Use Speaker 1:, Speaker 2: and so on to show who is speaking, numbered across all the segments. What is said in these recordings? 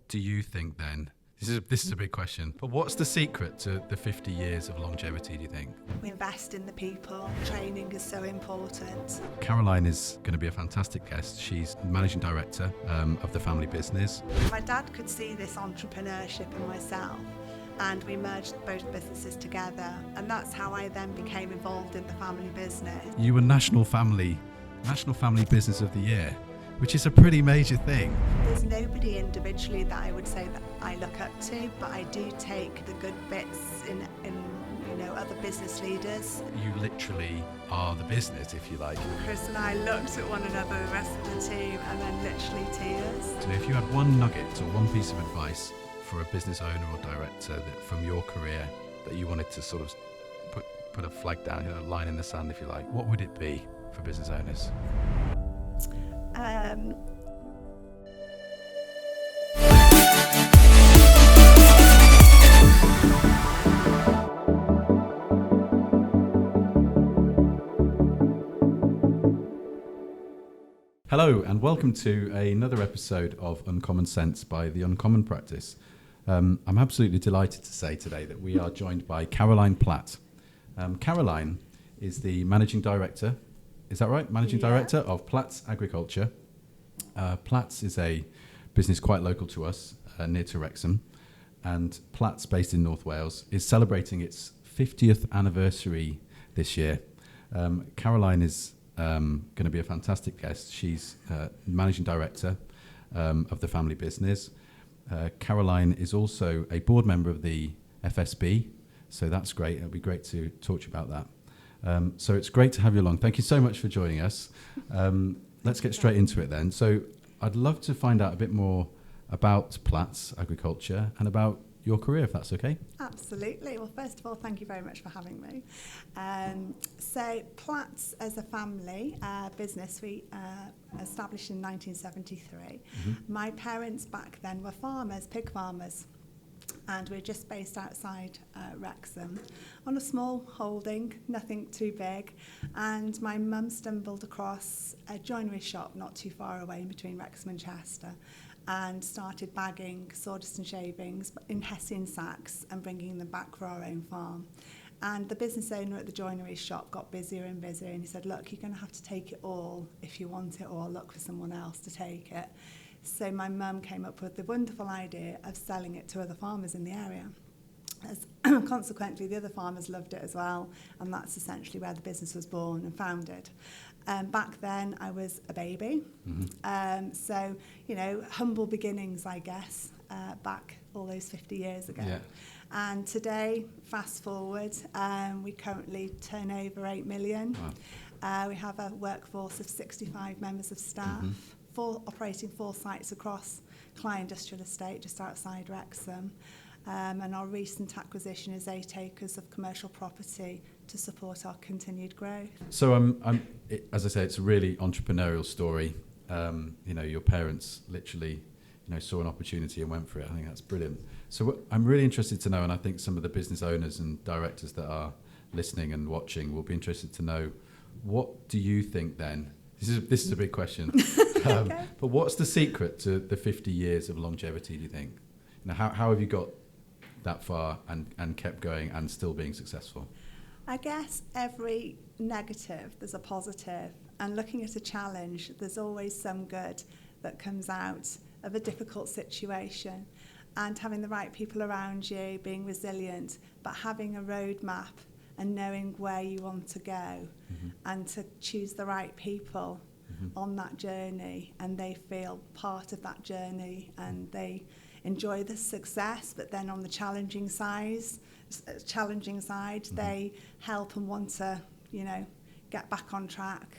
Speaker 1: do you think then? This is a big question, but what's the secret to the 50 years of longevity, do you think?
Speaker 2: We invest in the people. Training is so important.
Speaker 1: Caroline is going to be a fantastic guest. She's managing director of the family business.
Speaker 2: My dad could see this entrepreneurship in myself, and we merged both businesses together, and that's how I then became involved in the family business.
Speaker 1: You were National Family Business of the Year, which is a pretty major thing.
Speaker 2: There's nobody individually that I would say that I look up to, but I do take the good bits in other business leaders.
Speaker 1: You literally are the business, if you like.
Speaker 2: Chris and I looked at one another, the rest of the team, and then literally tears.
Speaker 1: So if you had one nugget or one piece of advice for a business owner or director that from your career that you wanted to sort of put a flag down, a line in the sand, if you like, what would it be for business owners? Hello and welcome to another episode of Uncommon Sense by The Uncommon Practice. I'm absolutely delighted to say today that we are joined by Caroline Platt. Caroline is the Managing Director, is that right? Managing Director of Platts Agriculture. Platts is a business quite local to us, near to Wrexham, and Platts, based in North Wales, is celebrating its 50th anniversary this year. Caroline is going to be a fantastic guest. She's Managing Director of the family business. Caroline is also a board member of the FSB, so that's great. It'll be great to talk to you about that. So it's great to have you along. Thank you so much for joining us. Let's get straight into it then. So I'd love to find out a bit more about Platts Agriculture and about your career, if that's okay.
Speaker 2: Absolutely. Well, first of all, thank you very much for having me. So Platts as a family business, we established in 1973. Mm-hmm. My parents back then were farmers, pig farmers. And we're just based outside Wrexham on a small holding, nothing too big. And my mum stumbled across a joinery shop not too far away in between Wrexham and Chester and started bagging sawdust and shavings in Hessian sacks and bringing them back for our own farm. And the business owner at the joinery shop got busier and busier, and he said, look, you're going to have to take it all if you want it, or look for someone else to take it. So my mum came up with the wonderful idea of selling it to other farmers in the area. Consequently, the other farmers loved it as well, and that's essentially where the business was born and founded. Back then, I was a baby. Mm-hmm. So, humble beginnings, I guess, back all those 50 years ago. Yeah. And today, fast forward, we currently turn over 8 million. Wow. We have a workforce of 65 members of staff. Mm-hmm. Operating 4 sites across Clyde Industrial Estate, just outside Wrexham. And our recent acquisition is 8 acres of commercial property to support our continued growth.
Speaker 1: So, as I say, it's a really entrepreneurial story. Your parents literally, saw an opportunity and went for it. I think that's brilliant. So I'm really interested to know, and I think some of the business owners and directors that are listening and watching will be interested to know, what do you think then? This is a big question. Okay. But what's the secret to the 50 years of longevity, do you think? How have you got that far and kept going and still being successful?
Speaker 2: I guess every negative, there's a positive. And looking at a challenge, there's always some good that comes out of a difficult situation. And having the right people around you, being resilient, but having a roadmap and knowing where you want to go, mm-hmm. and to choose the right people, mm-hmm. on that journey, and they feel part of that journey and they enjoy the success, but then on the challenging side, mm-hmm. they help and want to, get back on track.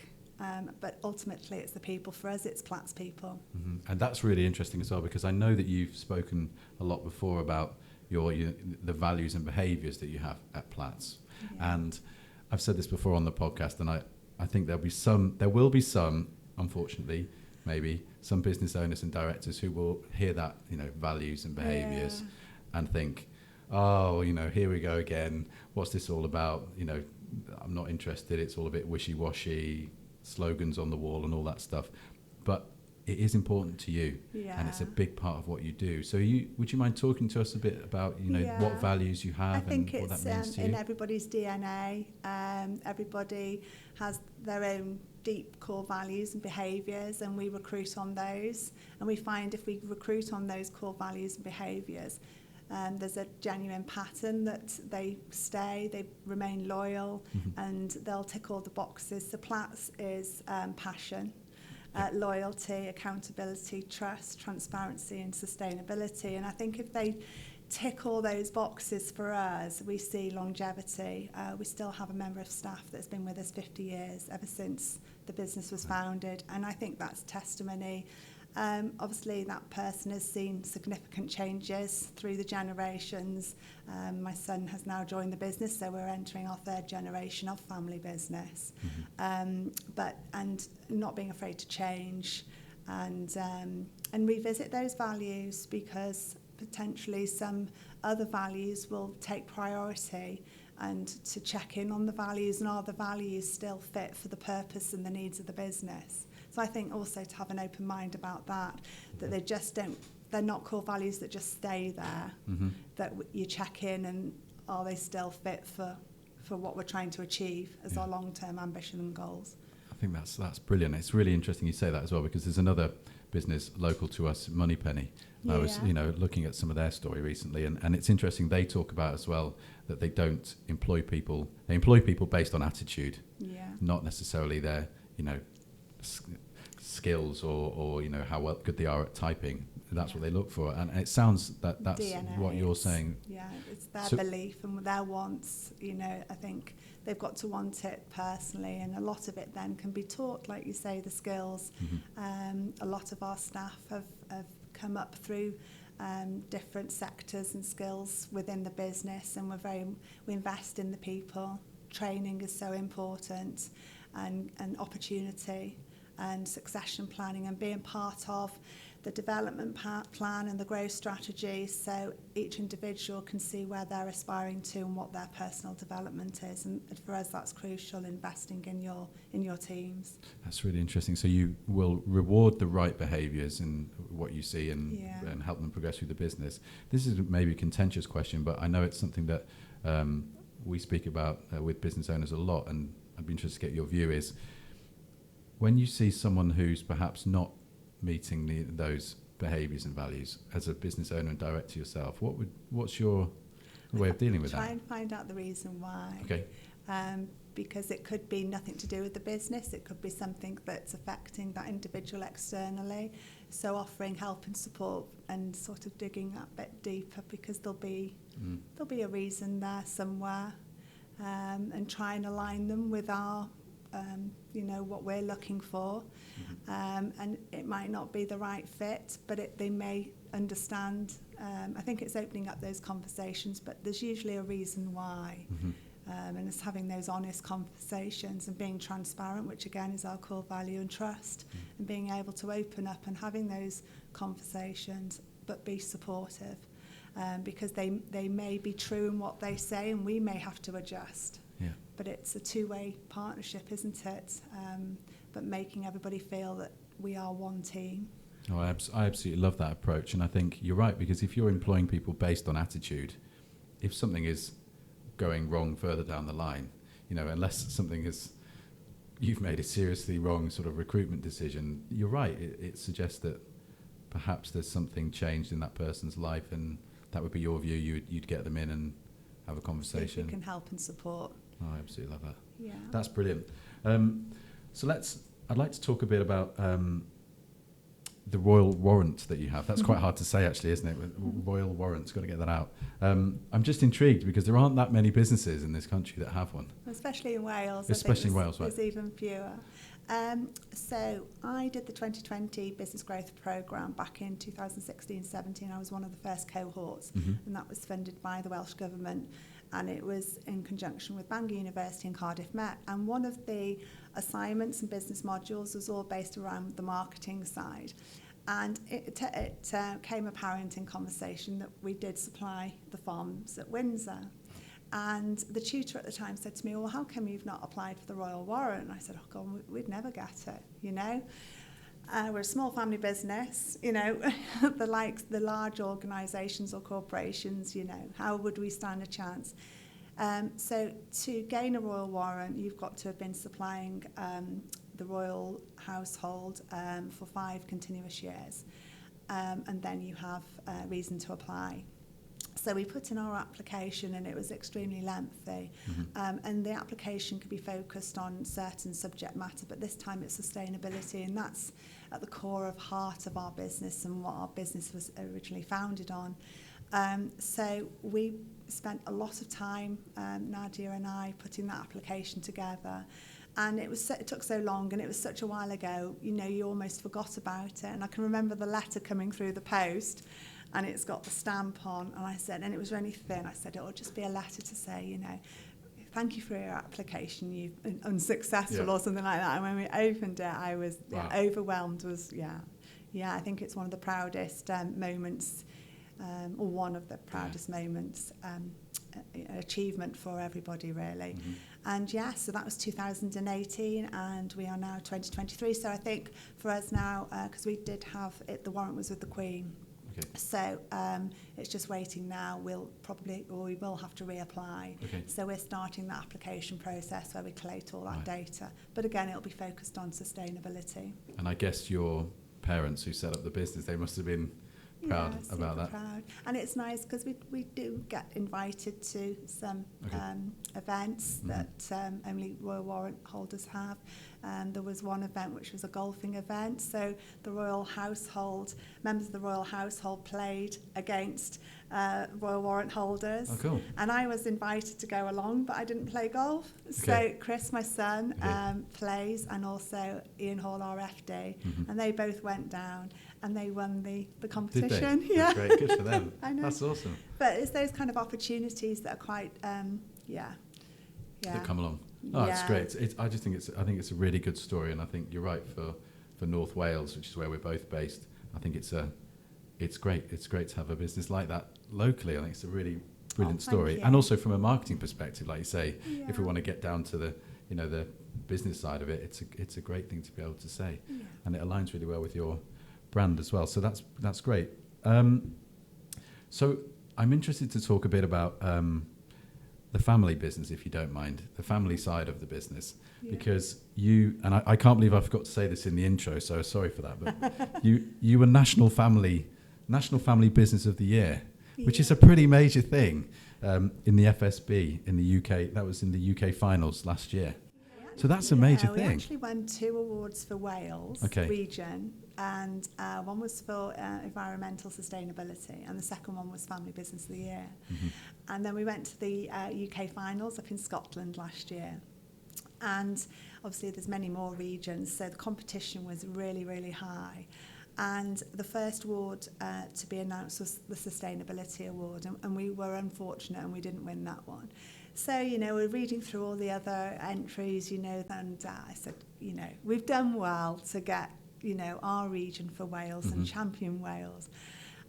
Speaker 2: But ultimately it's the people. For us, it's Platts people.
Speaker 1: Mm-hmm. And that's really interesting as well, because I know that you've spoken a lot before about the values and behaviours that you have at Platts. Yeah. And I've said this before on the podcast, and I think there will be some, unfortunately, maybe some business owners and directors who will hear that, values and behaviours, and think, oh, here we go again. What's this all about? I'm not interested. It's all a bit wishy-washy, slogans on the wall and all that stuff. But it is important to you, and it's a big part of what you do. So would you mind talking to us a bit about, what values you have and what that means to you?
Speaker 2: In everybody's DNA. Everybody has their own deep core values and behaviours, and we recruit on those. And we find if we recruit on those core values and behaviours, there's a genuine pattern that they stay, they remain loyal, and they'll tick all the boxes. So Platts is passion, loyalty, accountability, trust, transparency and sustainability. And I think if they tick all those boxes for us, we see longevity. We still have a member of staff that's been with us 50 years, ever since the business was founded. And I think that's testimony. Obviously, that person has seen significant changes through the generations. My son has now joined the business, so we're entering our third generation of family business. And not being afraid to change and revisit those values, because potentially some other values will take priority, and to check in on the values, and are the values still fit for the purpose and the needs of the business. So I think also to have an open mind about that they just don't, they're not core values that just stay there, that you check in and are they still fit for what we're trying to achieve as our long-term ambition and goals.
Speaker 1: I think that's brilliant. It's really interesting you say that as well, because there's another business local to us, Moneypenny. I was looking at some of their story recently, and it's interesting they talk about as well that they don't employ people. They employ people based on attitude, not necessarily their skills or how good they are at typing. That's what they look for, and it sounds that's DNA, what you're saying.
Speaker 2: It's their belief and their wants. I think they've got to want it personally, and a lot of it then can be taught, like you say, the skills. A lot of our staff have come up through different sectors and skills within the business, and we invest in the people. Training is so important, and opportunity and succession planning, and being part of the development plan and the growth strategy, so each individual can see where they're aspiring to and what their personal development is. And for us, that's crucial, investing in your teams.
Speaker 1: That's really interesting. So you will reward the right behaviours in what you see and help them progress through the business. This is maybe a contentious question, but I know it's something that we speak about with business owners a lot, and I'd be interested to get your view is, when you see someone who's perhaps not meeting those behaviours and values, as a business owner and director yourself, what's your way of dealing with that?
Speaker 2: Try and find out the reason why.
Speaker 1: Okay.
Speaker 2: Because it could be nothing to do with the business, it could be something that's affecting that individual externally. So offering help and support and sort of digging that bit deeper, because there'll be a reason there somewhere, and try and align them with our what we're looking for, and it might not be the right fit, but they may understand. I think it's opening up those conversations, but there's usually a reason why, and it's having those honest conversations and being transparent, which again is our core value, and trust, and being able to open up and having those conversations, but be supportive, because they may be true in what they say, and we may have to adjust. But it's a two-way partnership, isn't it? But making everybody feel that we are one team.
Speaker 1: Oh, I absolutely love that approach, and I think you're right, because if you're employing people based on attitude, if something is going wrong further down the line, unless something is, you've made a seriously wrong sort of recruitment decision, you're right, it suggests that perhaps there's something changed in that person's life, and that would be your view. You'd get them in and have a conversation.
Speaker 2: See if we can help and support.
Speaker 1: Oh, I absolutely love that.
Speaker 2: Yeah.
Speaker 1: That's brilliant. So I'd like to talk a bit about the royal warrant that you have. That's quite hard to say, actually, isn't it? Royal warrants, got to get that out. I'm just intrigued, because there aren't that many businesses in this country that have one.
Speaker 2: Especially in Wales.
Speaker 1: Especially in Wales, right?
Speaker 2: There's even fewer. So I did the 2020 Business Growth Programme back in 2016-17. I was one of the first cohorts, and that was funded by the Welsh Government. And it was in conjunction with Bangor University and Cardiff Met. And one of the assignments and business modules was all based around the marketing side. And it came apparent in conversation that we did supply the farms at Windsor. And the tutor at the time said to me, well, how come you've not applied for the Royal Warrant? And I said, oh, God, we'd never get it, We're a small family business, the large organisations or corporations, how would we stand a chance? So to gain a royal warrant, you've got to have been supplying the royal household for 5 continuous years, and then you have reason to apply. So we put in our application, and it was extremely lengthy. And the application could be focused on certain subject matter, but this time it's sustainability, and that's at the heart of our business and what our business was originally founded on. So we spent a lot of time, Nadia and I, putting that application together. And it took so long, and it was such a while ago, you almost forgot about it. And I can remember the letter coming through the post, and it's got the stamp on, and I said, and it was really thin, I said, it'll just be a letter to say, thank you for your application, you've been unsuccessful, or something like that. And when we opened it, I was overwhelmed. I think it's one of the proudest moments, or one of the proudest moments, achievement for everybody, really. And so that was 2018, and we are now 2023. So I think for us now, because we did have it, the warrant was with the Queen. So it's just waiting now. We will have to reapply. So we're starting the application process where we collate all that data. But again, it'll be focused on sustainability.
Speaker 1: And I guess your parents who set up the business, they must have been proud about that. Proud.
Speaker 2: And it's nice because we do get invited to some events that only royal warrant holders have. There was one event which was a golfing event, so the royal household, members of the royal household played against royal warrant holders.
Speaker 1: Oh, cool.
Speaker 2: And I was invited to go along, but I didn't play golf. So Chris, my son, plays, and also Ian Hall, our FD, and they both went down and they won the competition.
Speaker 1: Did they? That's great. Good for them.
Speaker 2: I know.
Speaker 1: That's awesome.
Speaker 2: But it's those kind of opportunities that are quite,
Speaker 1: that come along. Oh, it's great. I think it's a really good story, and I think you're right for North Wales, which is where we're both based. I think it's great. It's great to have a business like that locally. I think it's a really brilliant story, and also from a marketing perspective, like you say, if we want to get down to the the business side of it, it's a great thing to be able to say, and it aligns really well with your brand as well. So that's great. So I'm interested to talk a bit about the family business, if you don't mind, the family side of the business, because I can't believe I forgot to say this in the intro, so sorry for that, but you were National Family Business of the Year, which is a pretty major thing in the FSB in the UK. That was in the UK finals last year. So that's a major thing.
Speaker 2: We actually won 2 awards for Wales region, and one was for environmental sustainability, and the second one was Family Business of the Year. And then we went to the UK finals up in Scotland last year. And obviously there's many more regions, so the competition was really, really high. And the first award to be announced was the Sustainability Award, and we were unfortunate and we didn't win that one. So, we're reading through all the other entries, and I said, we've done well to get, our region for Wales and champion Wales.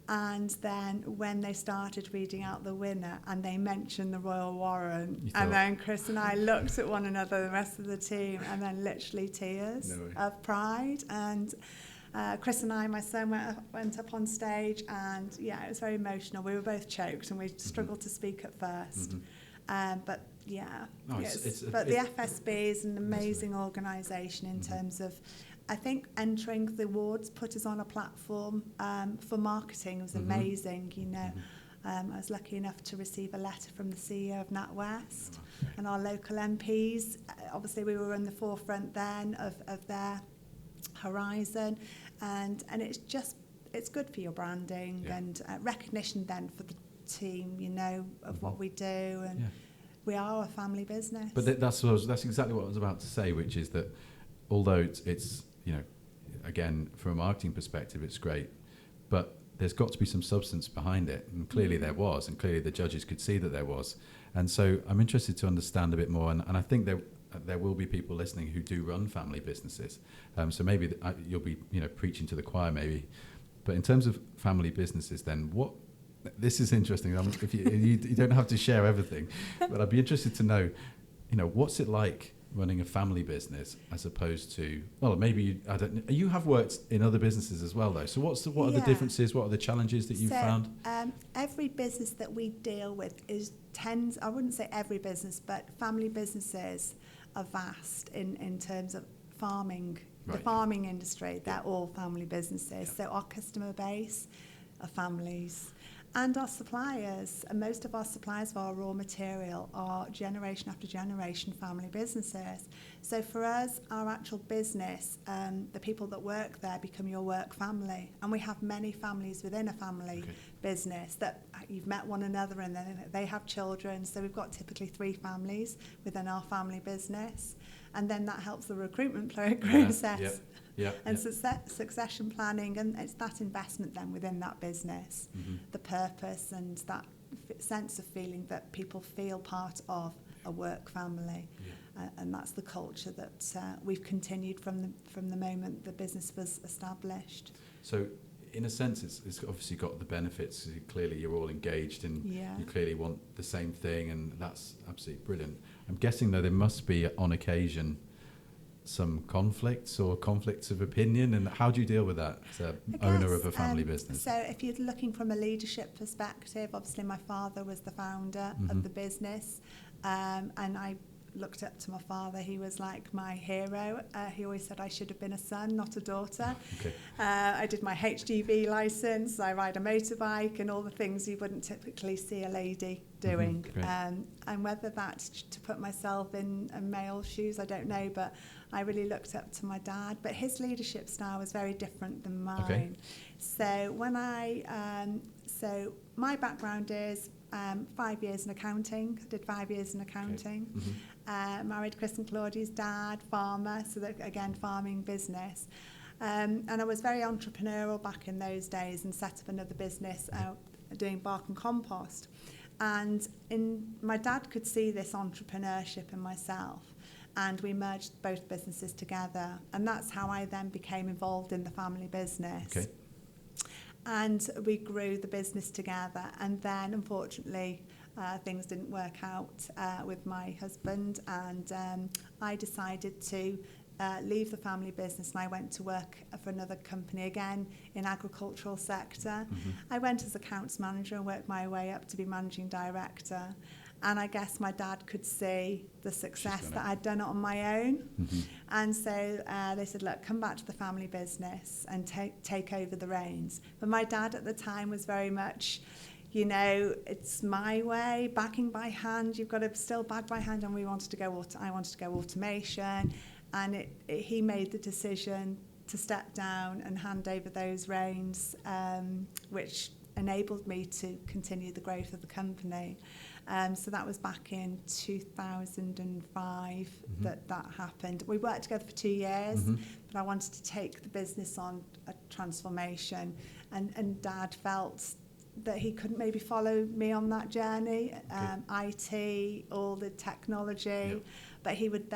Speaker 2: And then when they started reading out the winner and they mentioned the royal warrant, and then Chris and I looked at one another, the rest of the team, and then literally tears of pride. And Chris and I, my son, went up on stage, and it was very emotional. We were both choked and we struggled to speak at first. But the FSB is an amazing organisation in terms of, I think, entering the awards put us on a platform for marketing. It was amazing, I was lucky enough to receive a letter from the CEO of NatWest and our local MPs. Obviously, we were in the forefront then of their horizon, and it's good for your branding and recognition then for the team, of what we do, and we are a family business.
Speaker 1: But that's exactly what I was about to say, which is that although it's again, from a marketing perspective, it's great, but there's got to be some substance behind it, and clearly there was, and clearly the judges could see that there was. And so I'm interested to understand a bit more, and I think there will be people listening who do run family businesses, so maybe you'll be preaching to the choir maybe, but in terms of family businesses, then this is interesting. If you don't have to share everything, but I'd be interested to know, what's it like running a family business as opposed to, well, maybe I don't know. You have worked in other businesses as well, though. So what are the differences? What are the challenges that you've found?
Speaker 2: Every business that we deal with I wouldn't say every business, but family businesses are vast in terms of farming. Right. The farming industry, they're all family businesses. Yeah. So our customer base are families. And our suppliers, and most of our suppliers of our raw material are generation after generation family businesses. So for us, our actual business, the people that work there become your work family. And we have many families within a family business that you've met one another and then they have children. So we've got typically 3 families within our family business. And then that helps the recruitment process. And succession planning, and it's that investment then within that business, the purpose and that sense of feeling that people feel part of a work family, and that's the culture that we've continued from the moment the business was established.
Speaker 1: So, in a sense, it's obviously got the benefits. Clearly, you're all engaged, and you clearly want the same thing, and that's absolutely brilliant. I'm guessing though there must be on occasion some conflicts of opinion, and how do you deal with that as a owner of a family business?
Speaker 2: So if you're looking from a leadership perspective, obviously my father was the founder of the business, and I looked up to my father. He was like my hero. He always said I should have been a son, not a daughter. I did my HGV license, I ride a motorbike, and all the things you wouldn't typically see a lady doing. And whether that's to put myself in male shoes, I don't know, but I really looked up to my dad. But his leadership style was very different than mine. So when so my background is 5 years in accounting. I did 5 years in accounting. Married Chris and Claudie's dad, farmer, so that, again, farming business. And I was very entrepreneurial back in those days and set up another business doing bark and compost. And my dad could see this entrepreneurship in myself, and we merged both businesses together. And that's how I then became involved in the family business. And we grew the business together. And then, unfortunately, things didn't work out with my husband, and I decided to leave the family business, and I went to work for another company, again in agricultural sector. I went as accounts manager and worked my way up to be managing director. And I guess my dad could see the success that I'd done it on my own. And so they said, look, come back to the family business and take over the reins. But my dad at the time was very much, you know, it's my way, backing by hand. You've got to still back by hand. And I wanted to go automation. And he made the decision to step down and hand over those reins, which enabled me to continue the growth of the company. So that was back in 2005 that happened. We worked together for 2 years, but I wanted to take the business on a transformation. And Dad felt that he couldn't maybe follow me on that journey, IT, all the technology, but he would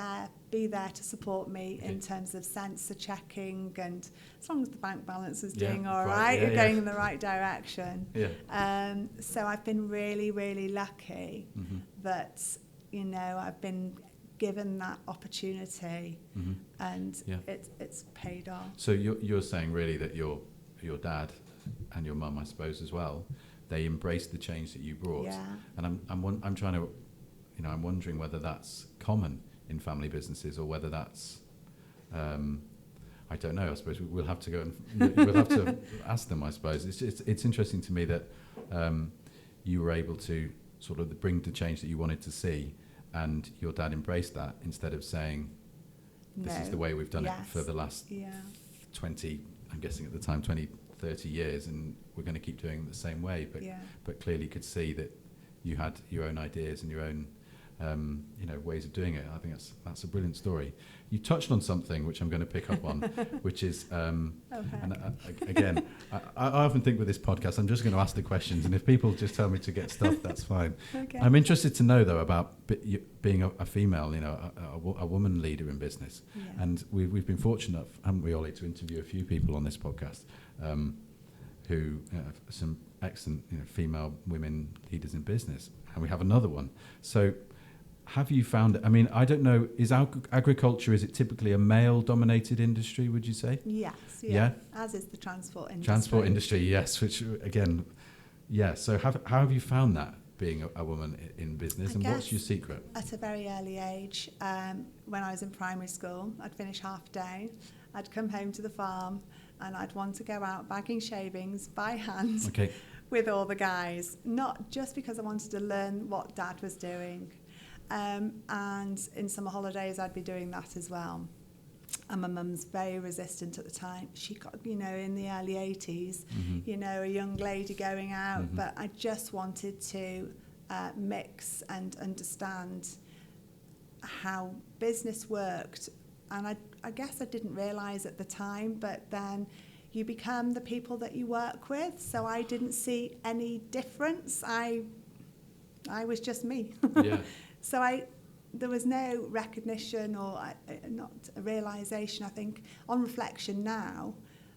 Speaker 2: be there to support me in terms of sensor checking, and as long as the bank balance is doing all right, you're going in the right direction. So I've been really, really lucky that, you know, I've been given that opportunity, and it's paid off. So
Speaker 1: you're saying really that your dad and your mum, I suppose, as well, they embraced the change that you brought. And I'm trying to, you know, I'm wondering whether that's common in family businesses, or whether that's, I don't know. I suppose we'll have to go and we'll have to ask them. I suppose it's interesting to me that you were able to sort of bring the change that you wanted to see, and your dad embraced that instead of saying, "This is the way we've done it for the last 20, I'm guessing at the time 20-30 years, and we're going to keep doing it the same way." But clearly could see that you had your own ideas and your own you know, ways of doing it. I think that's a brilliant story. You touched on something which I'm going to pick up on, which is and again, I often think with this podcast, I'm just going to ask the questions, and if people just tell me to get stuff, that's fine. I'm interested to know though about being a female, you know, a woman leader in business, and we've been fortunate, haven't we, Ollie, to interview a few people on this podcast who some excellent, you know, female women leaders in business, and we have another one. So have you found it? I mean, I don't know, is agriculture, is it typically a male-dominated industry, would you say?
Speaker 2: Yes,
Speaker 1: Yeah.
Speaker 2: As is the transport industry.
Speaker 1: Transport industry, yes, which, again, yeah. So how have you found that, being a woman in business, and what's your secret?
Speaker 2: At a very early age, when I was in primary school, I'd finish half day, I'd come home to the farm, and I'd want to go out bagging shavings by hand with all the guys, not just because I wanted to learn what Dad was doing. And in summer holidays, I'd be doing that as well. And my mum's very resistant at the time. She got, in the early 80s, a young lady going out, but I just wanted to mix and understand how business worked. And I guess I didn't realise at the time, but then you become the people that you work with. So I didn't see any difference. I was just me.
Speaker 1: Yeah.
Speaker 2: So there was no recognition or not a realisation. I think on reflection now,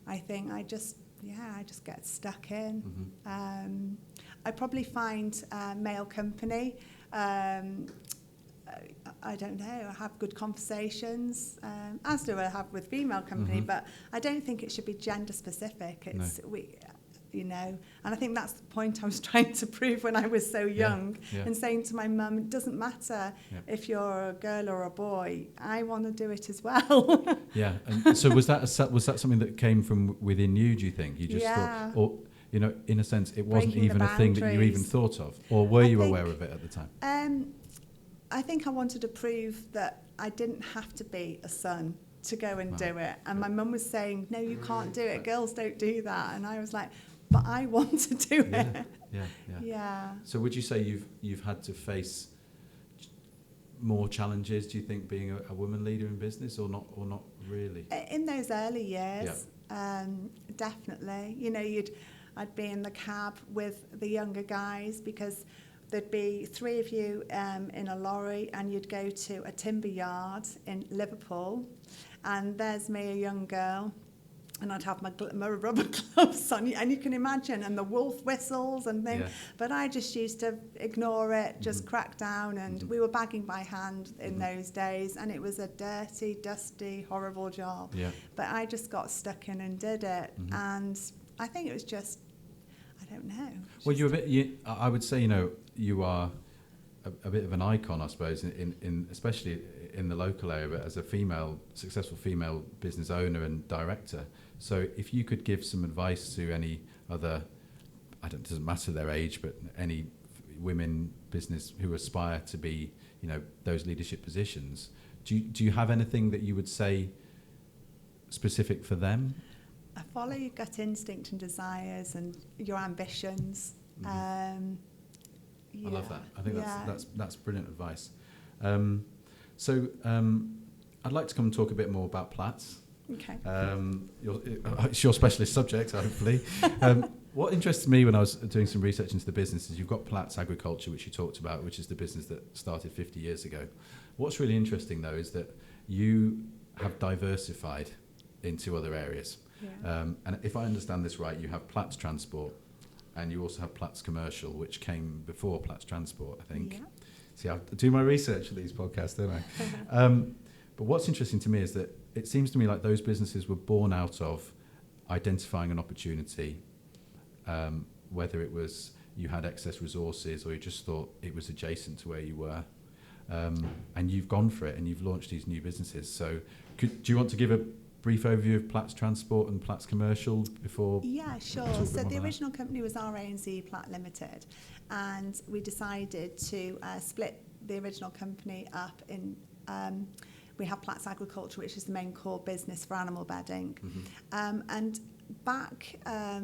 Speaker 2: I think I just get stuck in. I probably find male company. I don't know, I have good conversations, as do I have with female company, but I don't think it should be gender specific. It's and I think that's the point I was trying to prove when I was so young, and saying to my mum, it doesn't matter if you're a girl or a boy, I want to do it as well. Yeah,
Speaker 1: and so was that something that came from within you, do you think? You just thought, or in a sense, it wasn't even a thing that you even thought of, or were you aware of it at the time?
Speaker 2: I think I wanted to prove that I didn't have to be a son to go and do it. And my mum was saying, no, you can't do it. Girls don't do that. And I was like, but I want to do it. Yeah. So
Speaker 1: would you say you've had to face more challenges, do you think, being a woman leader in business, or not really?
Speaker 2: In those early years, definitely. I'd be in the cab with the younger guys because there'd be 3 of you in a lorry, and you'd go to a timber yard in Liverpool, and there's me, a young girl, and I'd have my rubber gloves on, and you can imagine, and the wolf whistles and things, but I just used to ignore it, just crack down, and we were bagging by hand in those days, and it was a dirty, dusty, horrible job, but I just got stuck in and did it, and I think it was just, I don't know.
Speaker 1: Well, I would say, you are a bit of an icon, I suppose, in especially in the local area, but as a successful female business owner and director. So if you could give some advice to any other, it doesn't matter their age, but any women business who aspire to be, those leadership positions, do you have anything that you would say specific for them?
Speaker 2: Follow your gut instinct and desires and your ambitions.
Speaker 1: I love that. I think that's brilliant advice. So I'd like to come and talk a bit more about Platts.
Speaker 2: Okay.
Speaker 1: It's your specialist subject, hopefully. What interested me when I was doing some research into the business is you've got Platts Agriculture, which you talked about, which is the business that started 50 years ago. What's really interesting, though, is that you have diversified into other areas. Yeah. And if I understand this right, you have Platts Transport, and you also have Platts Commercial, which came before Platts Transport, I think. Yeah. See, I do my research for these podcasts, don't I? But what's interesting to me is that it seems to me like those businesses were born out of identifying an opportunity, whether it was you had excess resources or you just thought it was adjacent to where you were. And you've gone for it and you've launched these new businesses. So do you want to give a brief overview of Platts Transport and Platts Commercial before?
Speaker 2: Yeah, sure. So the original company was RA&Z Platt Limited, and we decided to split the original company up in. We have Platts Agriculture, which is the main core business for animal bedding, and back a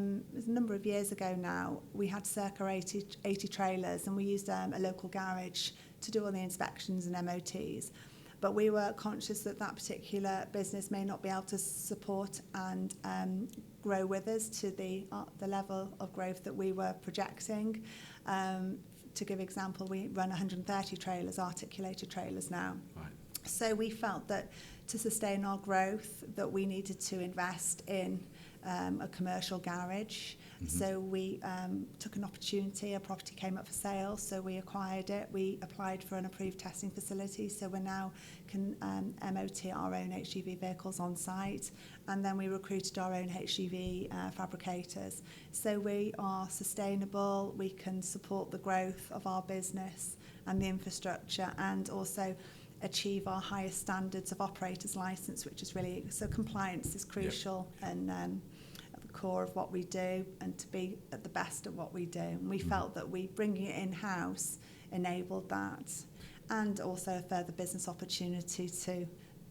Speaker 2: number of years ago now, we had circa 80 trailers, and we used a local garage to do all the inspections and MOTs. But we were conscious that particular business may not be able to support and grow with us to the level of growth that we were projecting. To give example, we run 130 trailers, articulated trailers now. Right. So we felt that to sustain our growth, that we needed to invest in a commercial garage. So we took an opportunity, a property came up for sale, so we acquired it. We applied for an approved testing facility, so we now can MOT our own HGV vehicles on site, and then we recruited our own HGV fabricators. So we are sustainable, we can support the growth of our business and the infrastructure, and also achieve our highest standards of operator's license, which is really, so compliance is crucial. Yep. And at the core of what we do, and to be at the best at what we do. And we felt that bringing it in-house enabled that, and also a further business opportunity to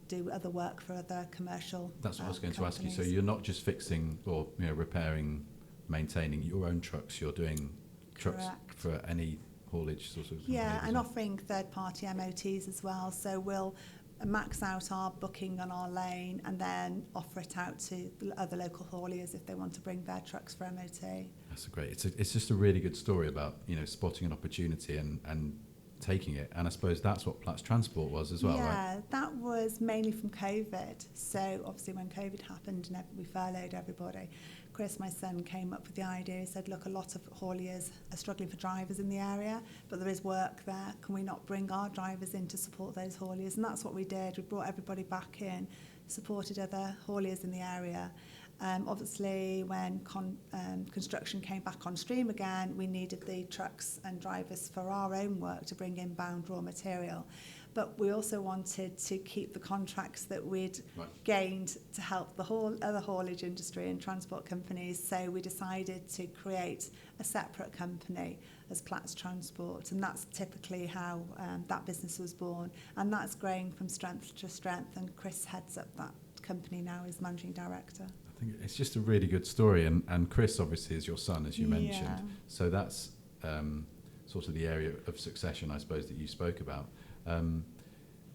Speaker 2: do other work for other commercial
Speaker 1: That's what I was going
Speaker 2: companies.
Speaker 1: to ask you. So you're not just fixing or repairing, maintaining your own trucks, you're doing trucks
Speaker 2: Correct.
Speaker 1: for any haulage sort of.
Speaker 2: Yeah, and offering third-party MOTs as well. So we'll max out our booking on our lane and then offer it out to other local hauliers if they want to bring their trucks for MOT.
Speaker 1: That's great. It's just a really good story about spotting an opportunity and taking it. And I suppose that's what Platts Transport was as well, right?
Speaker 2: Yeah, that was mainly from COVID. So obviously when COVID happened and we furloughed everybody, Chris, my son, came up with the idea. He said, look, a lot of hauliers are struggling for drivers in the area, but there is work there. Can we not bring our drivers in to support those hauliers? And that's what we did. We brought everybody back in, supported other hauliers in the area. Obviously, when construction came back on stream again, we needed the trucks and drivers for our own work to bring inbound raw material. But we also wanted to keep the contracts that we'd gained to help the other haulage industry and transport companies. So we decided to create a separate company as Platts Transport, and that's typically how that business was born. And that's growing from strength to strength, and Chris heads up that company now as managing director.
Speaker 1: I think it's just a really good story, and Chris obviously is your son, as you mentioned.
Speaker 2: Yeah.
Speaker 1: So that's sort of the area of succession, I suppose, that you spoke about.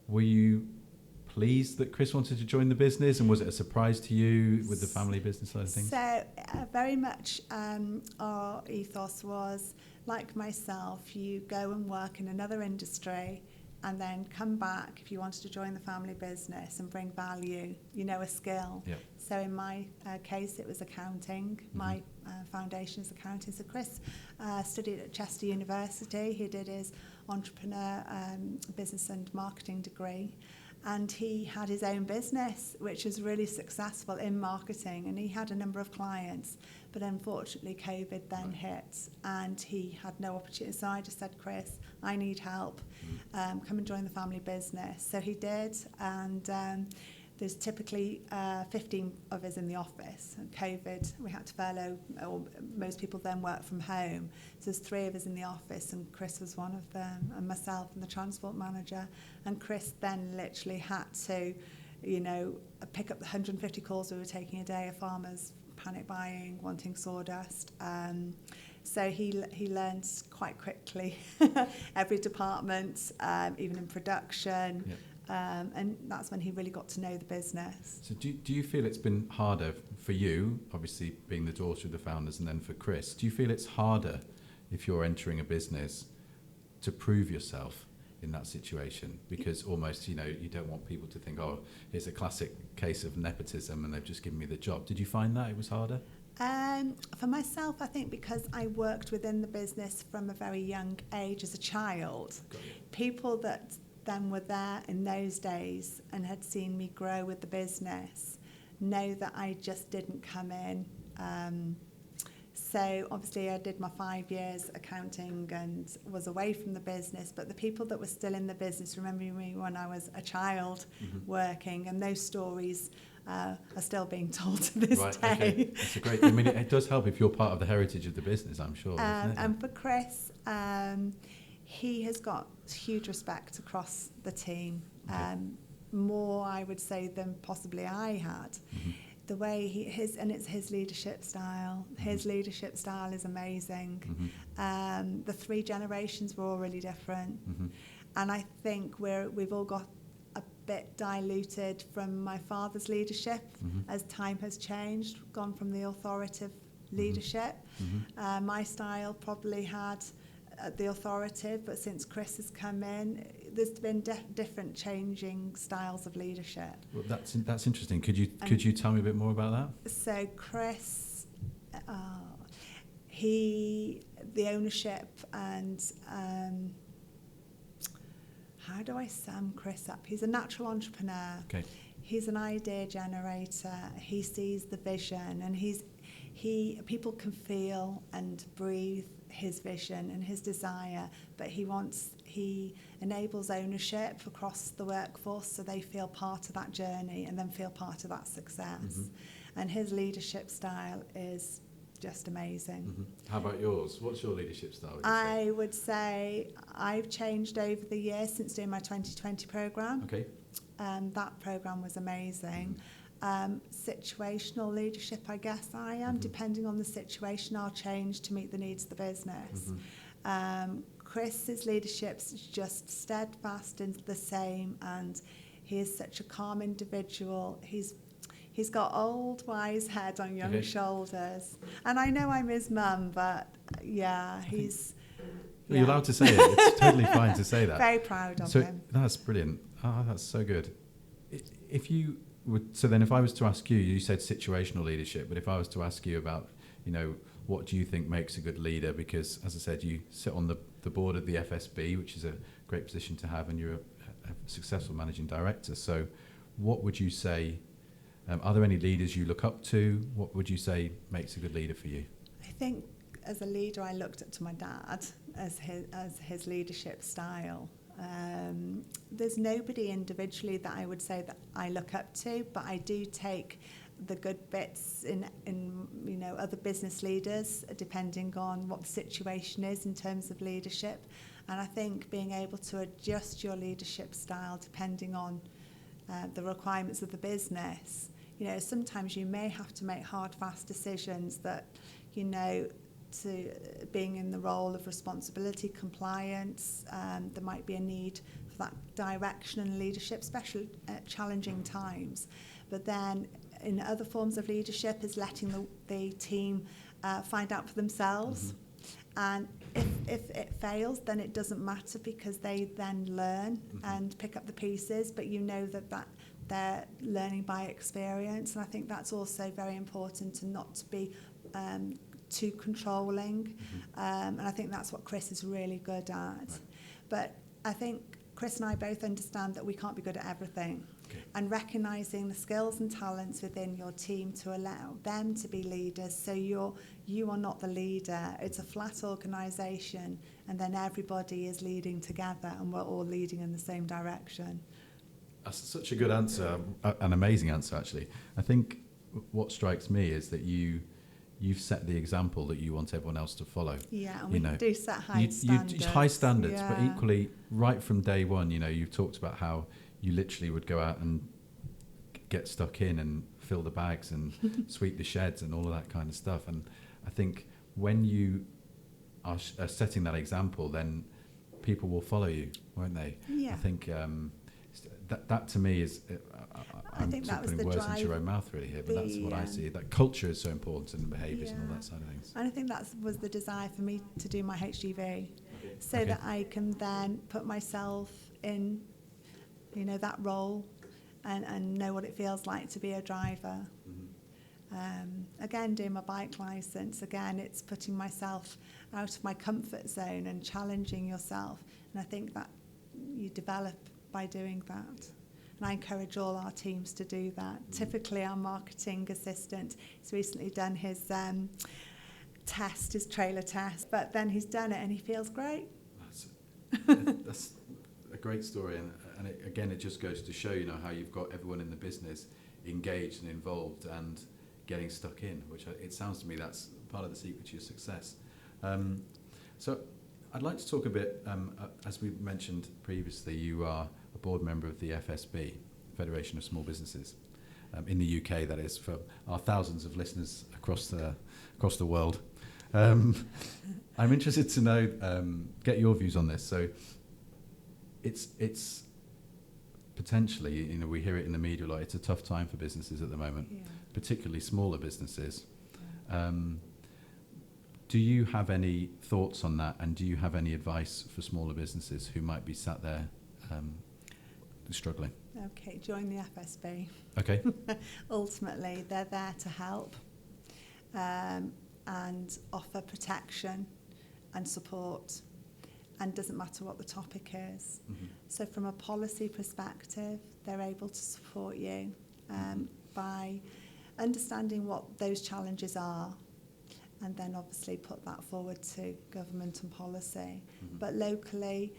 Speaker 1: Were you pleased that Chris wanted to join the business, and was it a surprise to you with the family business side of things?
Speaker 2: So very much our ethos was, like myself, you go and work in another industry and then come back if you wanted to join the family business and bring value, a skill.
Speaker 1: Yep.
Speaker 2: So in my case, it was accounting. My foundation is accounting. So Chris studied at Chester University. He did his entrepreneur business and marketing degree. And he had his own business, which was really successful in marketing. And he had a number of clients. But unfortunately, COVID then hit and he had no opportunity. So I just said, Chris, I need help. Come and join the family business. So he did. And there's typically 15 of us in the office. And COVID, we had to furlough, or most people then work from home. So there's 3 of us in the office, and Chris was one of them, and myself and the transport manager. And Chris then literally had to, pick up the 150 calls we were taking a day of farmers panic buying, wanting sawdust. So he learned quite quickly every department, even in production.
Speaker 1: Yep.
Speaker 2: And that's when he really got to know the business.
Speaker 1: So do you feel it's been harder for you, obviously being the daughter of the founders, and then for Chris? Do you feel it's harder if you're entering a business to prove yourself in that situation? Because almost, you don't want people to think, oh, it's a classic case of nepotism and they've just given me the job. Did you find that it was harder?
Speaker 2: For myself, I think because I worked within the business from a very young age as a child, people that then were there in those days and had seen me grow with the business know that I just didn't come in. So obviously I did my 5 years accounting and was away from the business, but the people that were still in the business remember me when I was a child working, and those stories are still being told to this day.
Speaker 1: Okay. That's a great. I mean, it does help if you're part of the heritage of the business, I'm sure.
Speaker 2: And for Chris, he has got huge respect across the team, more I would say than possibly I had. The way it's his leadership style. His leadership style is amazing. The 3 generations were all really different, and I think we've all got a bit diluted from my father's leadership as time has changed, gone from the authoritative leadership. My style probably had the authoritative, but since Chris has come in, there's been different changing styles of leadership.
Speaker 1: Well, that's interesting. Could you tell me a bit more about that?
Speaker 2: So Chris, the ownership and how do I sum Chris up? He's a natural entrepreneur.
Speaker 1: Okay.
Speaker 2: He's an idea generator. He sees the vision, and people can feel and breathe his vision and his desire, but he enables ownership across the workforce so they feel part of that journey and then feel part of that success. Mm-hmm. And his leadership style is just amazing.
Speaker 1: Mm-hmm. How about yours? What's your leadership style?
Speaker 2: I would say I've changed over the years since doing my 2020 programme.
Speaker 1: Okay.
Speaker 2: That programme was amazing. Situational leadership, I guess I am. Mm-hmm. Depending on the situation, I'll change to meet the needs of the business. Mm-hmm. Chris's leadership's just steadfast and the same, and he is such a calm individual. He's got old, wise head on young shoulders. And I know I'm his mum, but yeah, he's...
Speaker 1: You're allowed to say it. It's totally fine to say that.
Speaker 2: Very proud of him.
Speaker 1: That's brilliant. Oh, that's so good. If I was to ask you said situational leadership, but if I was to ask you about, what do you think makes a good leader? Because, as I said, you sit on the board of the FSB, which is a great position to have, and you're a successful managing director. So what would you say, are there any leaders you look up to? What would you say makes a good leader for you?
Speaker 2: I think as a leader, I looked up to my dad as his leadership style. There's nobody individually that I would say that I look up to, but I do take the good bits in other business leaders, depending on what the situation is in terms of leadership. And I think being able to adjust your leadership style depending on the requirements of the business. Sometimes you may have to make hard, fast decisions that, to being in the role of responsibility, compliance, there might be a need for that direction and leadership, especially at challenging times. But then in other forms of leadership is letting the team find out for themselves. Mm-hmm. And if it fails, then it doesn't matter because they then learn mm-hmm. and pick up the pieces, but that they're learning by experience. And I think that's also very important, to not to be too controlling, mm-hmm. And I think that's what Chris is really good at. Right. But I think Chris and I both understand that we can't be good at everything. Okay. And recognising the skills and talents within your team to allow them to be leaders, so you are not the leader. It's a flat organisation, and then everybody is leading together, and we're all leading in the same direction.
Speaker 1: That's such a good answer, an amazing answer actually. I think what strikes me is that you've set the example that you want everyone else to follow.
Speaker 2: Yeah, and we do set high standards.
Speaker 1: High standards,
Speaker 2: yeah.
Speaker 1: But equally, right from day one, you've talked about how you literally would go out and get stuck in and fill the bags and sweep the sheds and all of that kind of stuff. And I think when you are setting that example, then people will follow you, won't they?
Speaker 2: Yeah.
Speaker 1: I think that to me is... I'm
Speaker 2: think that was
Speaker 1: putting
Speaker 2: the
Speaker 1: words into your own mouth really here, but that's what I see. That culture is so important in the behaviours and all that side of things.
Speaker 2: And I think that was the desire for me to do my HGV, so that I can then put myself in, that role and know what it feels like to be a driver. Mm-hmm. Again, doing my bike licence, again, it's putting myself out of my comfort zone and challenging yourself. And I think that you develop by doing that. And I encourage all our teams to do that. Mm. Typically, our marketing assistant has recently done his trailer test, but then he's done it and he feels great.
Speaker 1: That's a great story, and it just goes to show, how you've got everyone in the business engaged and involved and getting stuck in, which it sounds to me that's part of the secret to your success. So I'd like to talk a bit, as we mentioned previously, you are a board member of the FSB, Federation of Small Businesses, in the UK, that is, for our thousands of listeners across the world. I'm interested to know, get your views on this. So it's potentially, we hear it in the media a lot, it's a tough time for businesses at the moment, particularly smaller businesses. Do you have any thoughts on that, and do you have any advice for smaller businesses who might be sat there struggling?
Speaker 2: Okay, join the FSB.
Speaker 1: Okay.
Speaker 2: Ultimately, they're there to help and offer protection and support, and doesn't matter what the topic is.
Speaker 1: Mm-hmm.
Speaker 2: So from a policy perspective, they're able to support you by understanding what those challenges are, and then obviously put that forward to government and policy.
Speaker 1: Mm-hmm.
Speaker 2: But locally,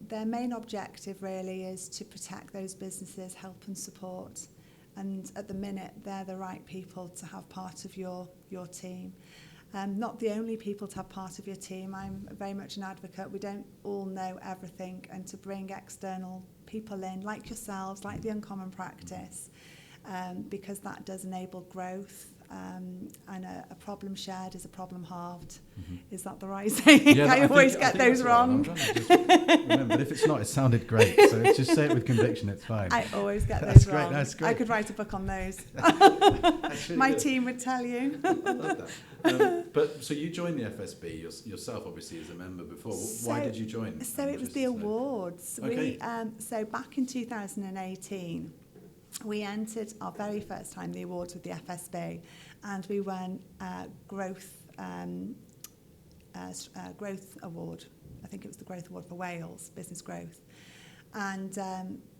Speaker 2: their main objective really is to protect those businesses, help and support. And at the minute, they're the right people to have part of your team. Not the only people to have part of your team. I'm very much an advocate. We don't all know everything, and to bring external people in, like yourselves, like the Uncommon Practice, because that does enable growth. And a problem shared is a problem halved.
Speaker 1: Mm-hmm.
Speaker 2: Is that the right saying?
Speaker 1: Yeah,
Speaker 2: I always get those wrong.
Speaker 1: Remember, but if it's not, it sounded great. So just say it with conviction, it's fine.
Speaker 2: I always get
Speaker 1: That's
Speaker 2: those
Speaker 1: great,
Speaker 2: wrong.
Speaker 1: that's great.
Speaker 2: I could write a book on those.
Speaker 1: Really
Speaker 2: My
Speaker 1: good.
Speaker 2: team would tell you.
Speaker 1: I love that. But so you joined the FSB yourself, obviously, as a member before. Why did you join?
Speaker 2: So
Speaker 1: I'm
Speaker 2: it was the
Speaker 1: interested to know.
Speaker 2: awards.
Speaker 1: Okay.
Speaker 2: So back in 2018, we entered our very first time the awards with the FSB, and we won growth award. I think it was the growth award for Wales, business growth. And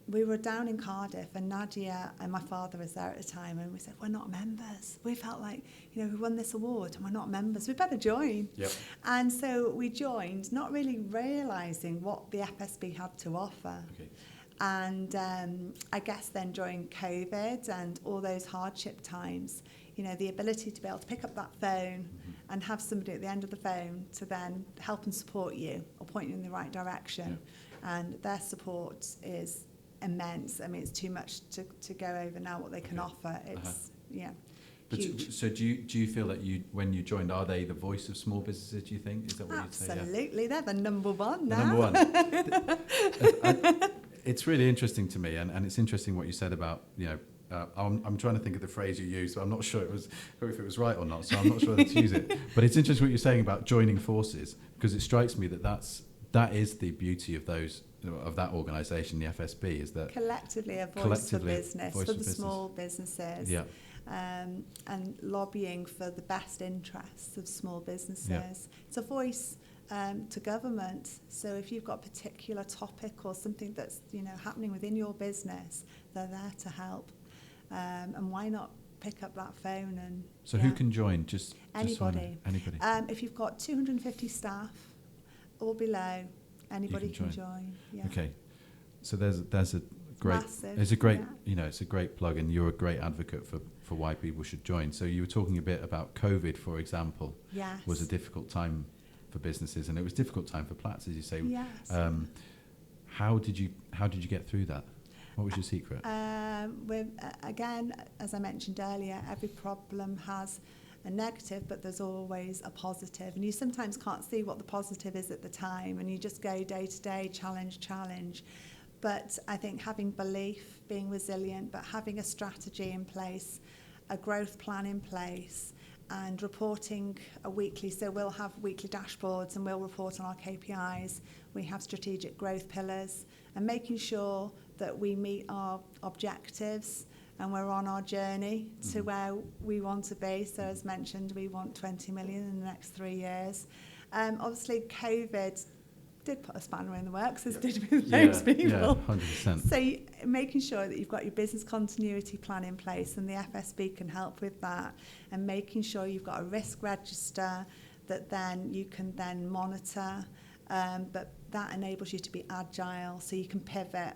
Speaker 2: we were down in Cardiff, and Nadia and my father was there at the time, and we said, we're not members. We felt like, we won this award and we're not members. We better join.
Speaker 1: Yep.
Speaker 2: And so we joined, not really realising what the FSB had to offer.
Speaker 1: Okay.
Speaker 2: And I guess then during COVID and all those hardship times, the ability to be able to pick up that phone and have somebody at the end of the phone to then help and support you or point you in the right direction. Yeah. And their support is immense. I mean, it's too much to go over now what they can offer. It's,
Speaker 1: But
Speaker 2: huge.
Speaker 1: So do you feel that when you joined, are they the voice of small businesses, do you think? Is that what you'd say?
Speaker 2: Absolutely. They're the number one
Speaker 1: the
Speaker 2: now.
Speaker 1: number one. It's really interesting to me, and it's interesting what you said about, I'm trying to think of the phrase you used, but I'm not sure if it was right or not, so I'm not sure whether to use it. But it's interesting what you're saying about joining forces, because it strikes me that is the beauty of of that organisation, the FSB, is that
Speaker 2: collectively a voice for business, for the small businesses.
Speaker 1: Yeah.
Speaker 2: And lobbying for the best interests of small businesses.
Speaker 1: Yeah.
Speaker 2: It's a voice to government. So if you've got a particular topic or something that's happening within your business, they're there to help. And why not pick up that phone and?
Speaker 1: So who can join? Just
Speaker 2: anybody.
Speaker 1: Anybody.
Speaker 2: If you've got 250 staff or below, anybody can join. Yeah.
Speaker 1: Okay. So there's a great.
Speaker 2: Massive,
Speaker 1: it's a great. It's a great plug, and you're a great advocate for why people should join. So you were talking a bit about COVID, for example.
Speaker 2: Yes.
Speaker 1: Was a difficult time for businesses, and it was a difficult time for Platts, as you say.
Speaker 2: Yes.
Speaker 1: How did you get through that? What was your secret?
Speaker 2: Again, as I mentioned earlier, every problem has a negative, but there's always a positive, and you sometimes can't see what the positive is at the time, and you just go day to day, challenge. But I think having belief, being resilient, but having a strategy in place, a growth plan in place, and reporting weekly. So we'll have weekly dashboards and we'll report on our KPIs. We have strategic growth pillars, and making sure that we meet our objectives and we're on our journey to where we want to be. So as mentioned, we want 20 million in the next 3 years. Obviously, COVID did put a spanner in the works, as did with those people.
Speaker 1: Yeah, 100%.
Speaker 2: So making sure that you've got your business continuity plan in place, and the FSB can help with that, and making sure you've got a risk register that then you can then monitor, but that enables you to be agile so you can pivot,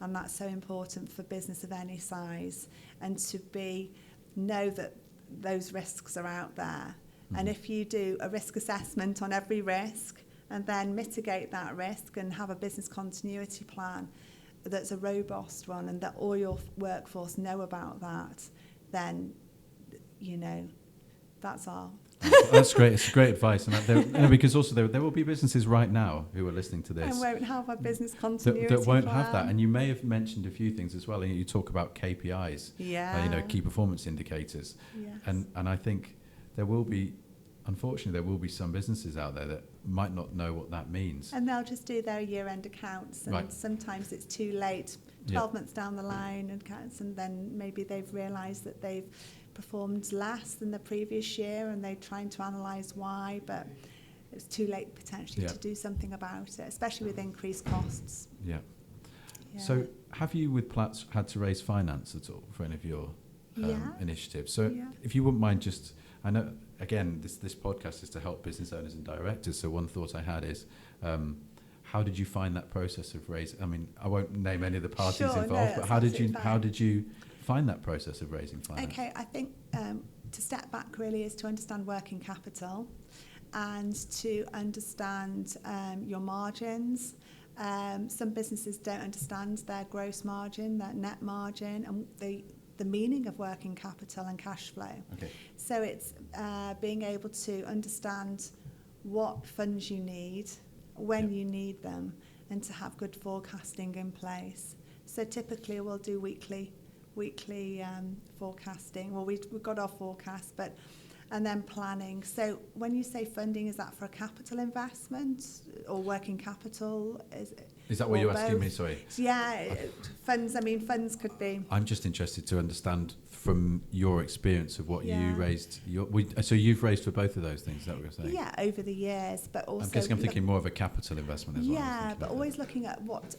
Speaker 2: and that's so important for business of any size, and to know that those risks are out there. And if you do a risk assessment on every risk and then mitigate that risk and have a business continuity plan that's a robust one, and that all your workforce know about that, then, that's our...
Speaker 1: That's great. It's great advice, and because also there will be businesses right now who are listening to this
Speaker 2: and won't have a business continuity
Speaker 1: that won't
Speaker 2: plan.
Speaker 1: have that. And you may have mentioned a few things as well. You talk about KPIs,
Speaker 2: Yeah.
Speaker 1: key performance indicators,
Speaker 2: Yes.
Speaker 1: and I think there will be unfortunately, there will be some businesses out there that might not know what that means.
Speaker 2: And they'll just do their year-end accounts, and
Speaker 1: Right.
Speaker 2: sometimes it's too late, 12 months down the line, and then maybe they've realised that they've performed less than the previous year, and they're trying to analyse why, but it's too late potentially to do something about it, especially with increased costs.
Speaker 1: Yeah. So have you with Platts had to raise finance at all for any of your initiatives? So if you wouldn't mind just, I know, again, this podcast is to help business owners and directors, so one thought I had is, how did you find that process of raising? I mean, I won't name any of the parties involved, but how did you find that process of raising finance?
Speaker 2: Okay, I think to step back really is to understand working capital and to understand your margins. Some businesses don't understand their gross margin, their net margin, and the meaning of working capital and cash flow.
Speaker 1: Okay.
Speaker 2: So it's being able to understand what funds you need, when you need them, and to have good forecasting in place. So typically we'll do weekly forecasting. Well, we've got our forecast, and then planning. So when you say funding, is that for a capital investment or working capital?
Speaker 1: Is that what you're asking me? Sorry.
Speaker 2: Yeah, funds. I mean, funds could be.
Speaker 1: I'm just interested to understand from your experience of what you raised. So you've raised for both of those things. Is that what you're saying?
Speaker 2: Yeah, over the years, but also.
Speaker 1: I'm guessing I'm thinking more of a capital investment as well.
Speaker 2: Yeah, but always looking at what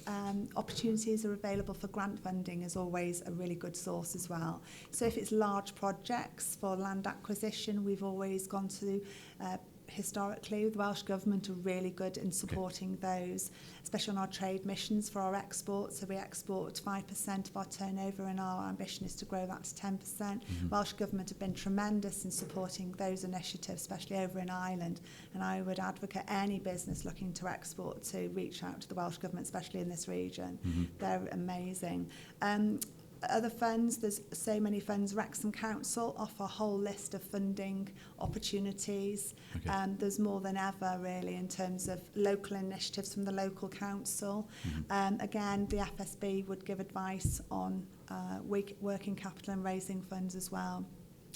Speaker 2: opportunities are available for grant funding is always a really good source as well. So if it's large projects for land acquisition, we've always gone to. Historically, the Welsh Government are really good in supporting those, especially on our trade missions for our exports. So we export 5% of our turnover, and our ambition is to grow that to 10%. Mm-hmm. Welsh Government have been tremendous in supporting those initiatives, especially over in Ireland. And I would advocate any business looking to export to reach out to the Welsh Government, especially in this region. Mm-hmm. They're amazing. Other funds, there's so many funds. Wrexham Council offer a whole list of funding opportunities. Okay. There's more than ever, really, in terms of local initiatives from the local council. Mm-hmm. Again, the FSB would give advice on working capital and raising funds as well.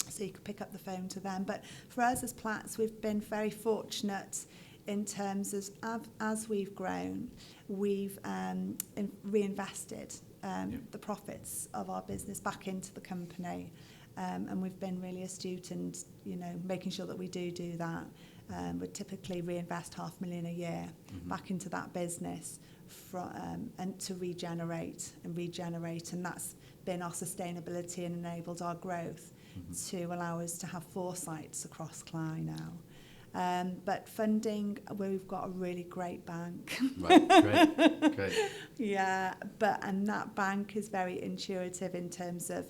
Speaker 2: So you could pick up the phone to them. But for us as Platts, we've been very fortunate in terms of, as we've grown, we've reinvested the profits of our business back into the company, and we've been really astute and making sure that we do that. We typically reinvest $500,000 a year back into that business and to regenerate, and that's been our sustainability and enabled our growth to allow us to have 4 sites across Clyde now. But funding, we've got a really great bank.
Speaker 1: Right, great.
Speaker 2: Yeah, and that bank is very intuitive in terms of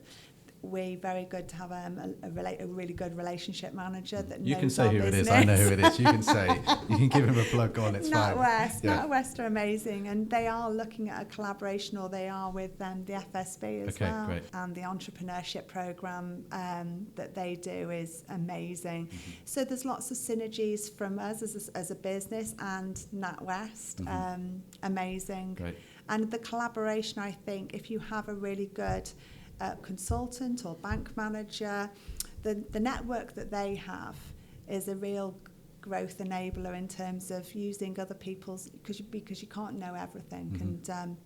Speaker 2: we're very good to have a really good relationship manager that knows
Speaker 1: You can say who
Speaker 2: business.
Speaker 1: it is. I know who it is. You can give him a plug on. It's fine.
Speaker 2: NatWest are amazing, and they are looking at a collaboration, or they are with the FSB as well. Great. And the entrepreneurship program that they do is amazing. Mm-hmm. So there's lots of synergies from us as a business and NatWest. Amazing. Great. And the collaboration, I think, if you have a really good consultant or bank manager, the network that they have is a real growth enabler in terms of using other people's, because you can't know everything, and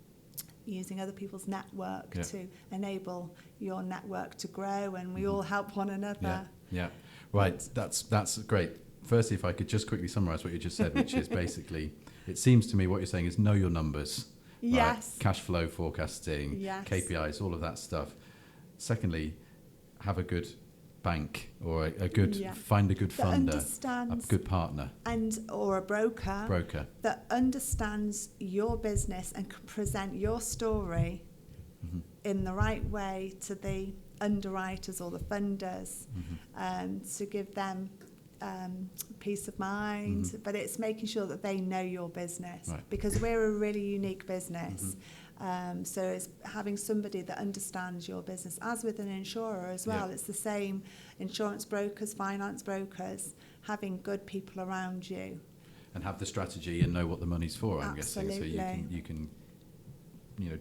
Speaker 2: using other people's network to enable your network to grow, and we all help one another.
Speaker 1: Yeah. Right, that's great. Firstly, if I could just quickly summarise what you just said, which is basically, it seems to me what you're saying is know your numbers.
Speaker 2: Yes.
Speaker 1: Right? Cash flow forecasting, KPIs, all of that stuff. Secondly, have a good bank or find a good funder, a good partner,
Speaker 2: or a broker that understands your business and can present your story in the right way to the underwriters or the funders, to give them peace of mind. But it's making sure that they know your business, because we're a really unique business. So it's having somebody that understands your business, as with an insurer as well. It's the same. Insurance brokers, finance brokers, having good people around you,
Speaker 1: and have the strategy and know what the money's for. I'm guessing, so you can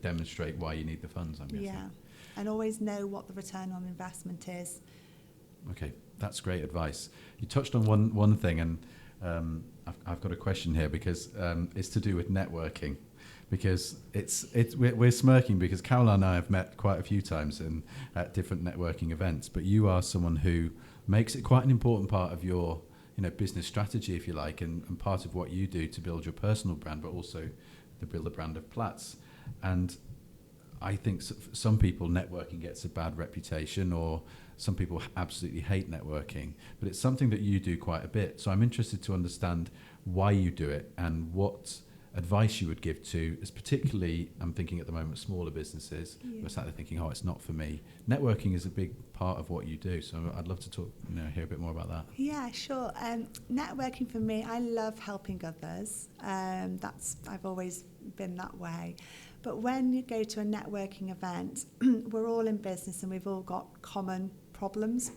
Speaker 1: demonstrate why you need the funds. I'm guessing.
Speaker 2: Yeah, and always know what the return on investment is.
Speaker 1: Okay, that's great advice. You touched on one thing, and I've got a question here because it's to do with networking. Because we're smirking because Caroline and I have met quite a few times at different networking events, but you are someone who makes it quite an important part of your business strategy, if you like, and part of what you do to build your personal brand, but also to build the brand of Platts. And I think some people, networking gets a bad reputation, or some people absolutely hate networking, but it's something that you do quite a bit. So I'm interested to understand why you do it and what advice you would give to, as particularly, I'm thinking at the moment, smaller businesses who are sat there thinking, oh, it's not for me. Networking is a big part of what you do, so I'd love to talk, hear a bit more about that.
Speaker 2: Yeah, sure. Networking for me, I love helping others. I've always been that way. But when you go to a networking event, we're all in business and we've all got common problems.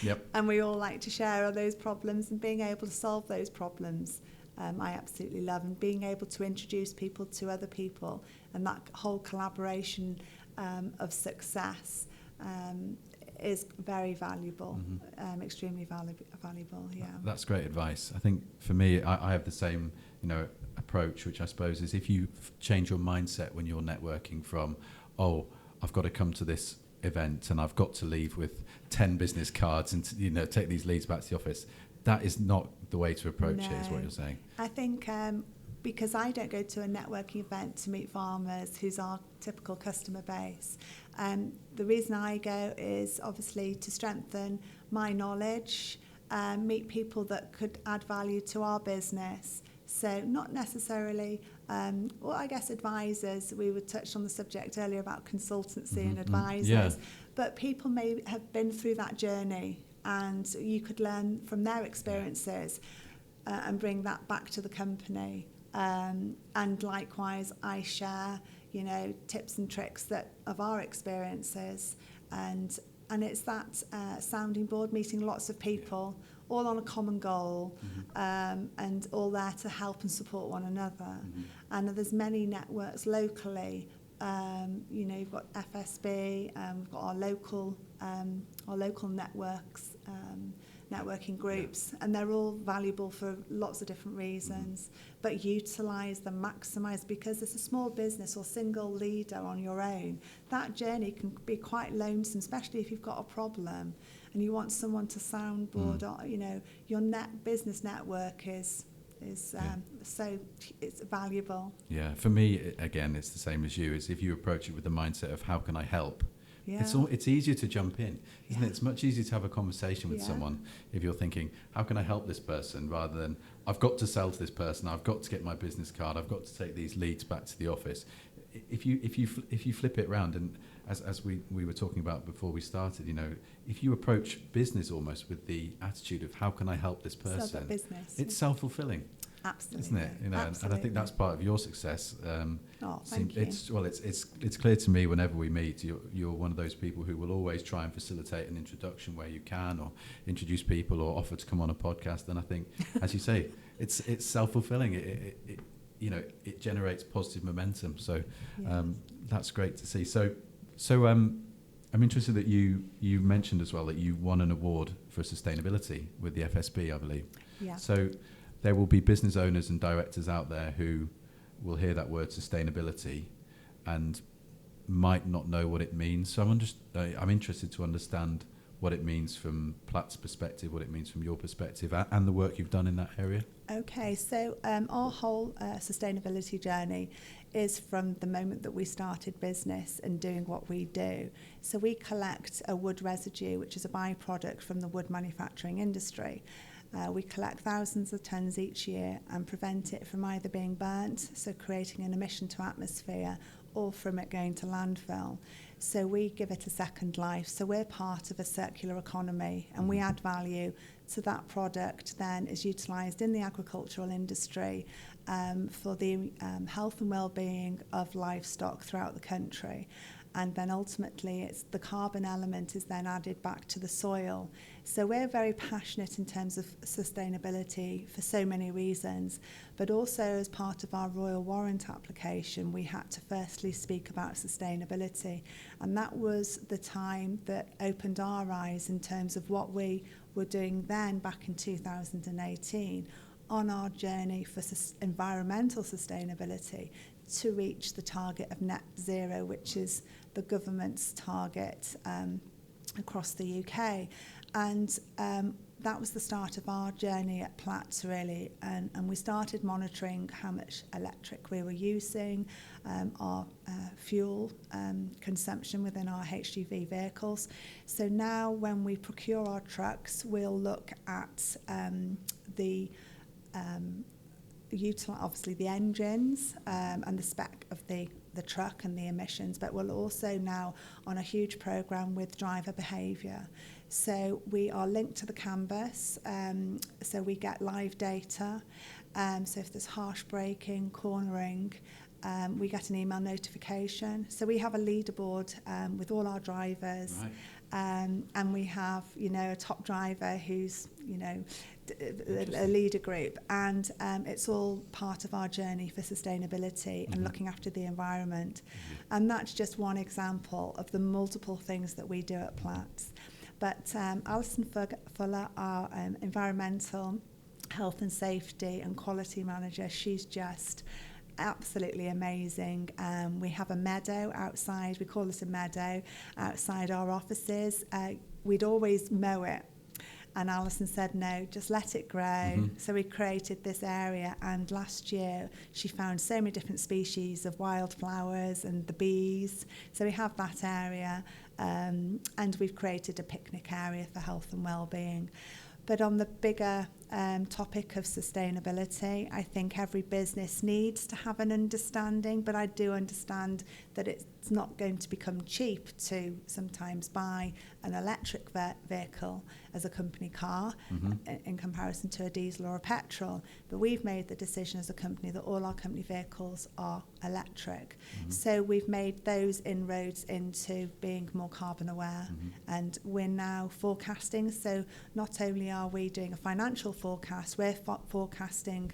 Speaker 1: Yep.
Speaker 2: And we all like to share those problems, and being able to solve those problems I absolutely love, and being able to introduce people to other people, and that whole collaboration of success is very valuable, extremely valuable. Yeah,
Speaker 1: that's great advice. I think for me, I have the same approach, which I suppose is if you change your mindset when you're networking from, oh, I've got to come to this event and I've got to leave with 10 business cards and take these leads back to the office. That is not the way to approach it, is what you're saying.
Speaker 2: I think because I don't go to a networking event to meet farmers, who's our typical customer base. The reason I go is obviously to strengthen my knowledge, meet people that could add value to our business. So not necessarily, I guess advisors, we were touched on the subject earlier about consultancy and advisors, but people may have been through that journey, and you could learn from their experiences and bring that back to the company. And likewise, I share, tips and tricks of our experiences, and it's that sounding board, meeting lots of people, all on a common goal, and all there to help and support one another. And there's many networks locally. You've got FSB, we've got our local networks, networking groups, and they're all valuable for lots of different reasons. But utilise them, maximise, because as a small business or single leader on your own, that journey can be quite lonesome, especially if you've got a problem and you want someone to soundboard. Your business network is so it's valuable. Yeah,
Speaker 1: for me, again, it's the same as you. Is if you approach it with the mindset of how can I help, it's easier to jump in, isn't it? It's much easier to have a conversation with someone if you're thinking, how can I help this person, rather than I've got to sell to this person, I've got to get my business card, I've got to take these leads back to the office. If you flip it around, and as we were talking about before we started, if you approach business almost with the attitude of how can I help this person, it's self-fulfilling.
Speaker 2: Absolutely.
Speaker 1: Isn't it?
Speaker 2: Absolutely.
Speaker 1: And I think that's part of your success.
Speaker 2: Thank you.
Speaker 1: It's clear to me whenever we meet, you're one of those people who will always try and facilitate an introduction where you can, or introduce people, or offer to come on a podcast. And I think, as you say, it's self-fulfilling. It generates positive momentum. So that's great to see. So I'm interested that you mentioned as well that you won an award for sustainability with the FSB, I believe.
Speaker 2: Yeah.
Speaker 1: So there will be business owners and directors out there who will hear that word sustainability and might not know what it means. So I'm interested to understand what it means from Platt's perspective, what it means from your perspective, and the work you've done in that area.
Speaker 2: Okay, so our whole sustainability journey is from the moment that we started business and doing what we do. So we collect a wood residue, which is a byproduct from the wood manufacturing industry. We collect thousands of tonnes each year and prevent it from either being burnt, so creating an emission to atmosphere, or from it going to landfill. So we give it a second life. So we're part of a circular economy, and we add value to that product then is utilised in the agricultural industry for the health and well-being of livestock throughout the country. and then ultimately it's the carbon element is then added back to the soil. So we're very passionate in terms of sustainability for so many reasons, but also as part of our Royal Warrant application, we had to firstly speak about sustainability. And that was the time that opened our eyes in terms of what we were doing then back in 2018 on our journey for environmental sustainability to reach the target of net zero, which is the government's target across the UK. And that was the start of our journey at Platt, really. And we started monitoring how much electric we were using, our fuel consumption within our HGV vehicles. So now when we procure our trucks, we'll look at obviously the engines and the spec of the truck and the emissions, but we're also now on a huge program with driver behaviour. So we are linked to the canvas, so we get live data. So if there's harsh braking, cornering, we get an email notification. So we have a leaderboard with all our drivers.
Speaker 1: Right.
Speaker 2: And we have, a top driver who's, a leader group. And it's all part of our journey for sustainability and looking after the environment. And that's just one example of the multiple things that we do at Platts. But Alison Fuller, our environmental health and safety and quality manager, she's just absolutely amazing. We have a meadow outside, we call it a meadow, outside our offices. We'd always mow it, and Alison said, no, just let it grow. So we created this area, and last year she found so many different species of wildflowers and the bees. So we have that area, and we've created a picnic area for health and well-being. But on the bigger topic of sustainability, I think every business needs to have an understanding, but I do understand that it's not going to become cheap to sometimes buy an electric vehicle as a company car in comparison to a diesel or a petrol. But we've made the decision as a company that all our company vehicles are electric. So we've made those inroads into being more carbon aware. And we're now forecasting. So not only are we doing a financial forecast, we're forecasting.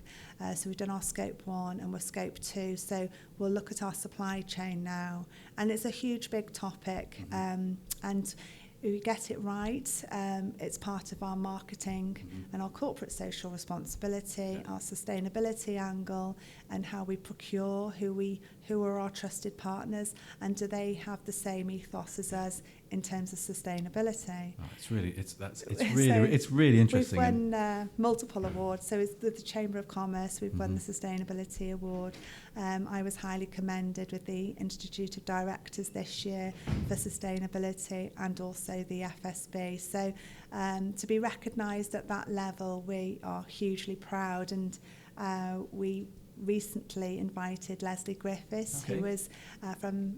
Speaker 2: So we've done our scope 1 and we're scope 2. So we'll look at our supply chain now. And it's a huge, big topic. And we get it right. It's part of our marketing and our corporate social responsibility, our sustainability angle, and how we procure, who are our trusted partners, and do they have the same ethos as us in terms of sustainability?
Speaker 1: Oh, it's really interesting.
Speaker 2: We've won multiple awards. So it's the Chamber of Commerce. We've won the Sustainability Award. I was highly commended with the Institute of Directors this year for sustainability, and also the FSB. So to be recognised at that level, we are hugely proud, and we recently invited Leslie Griffiths, who was from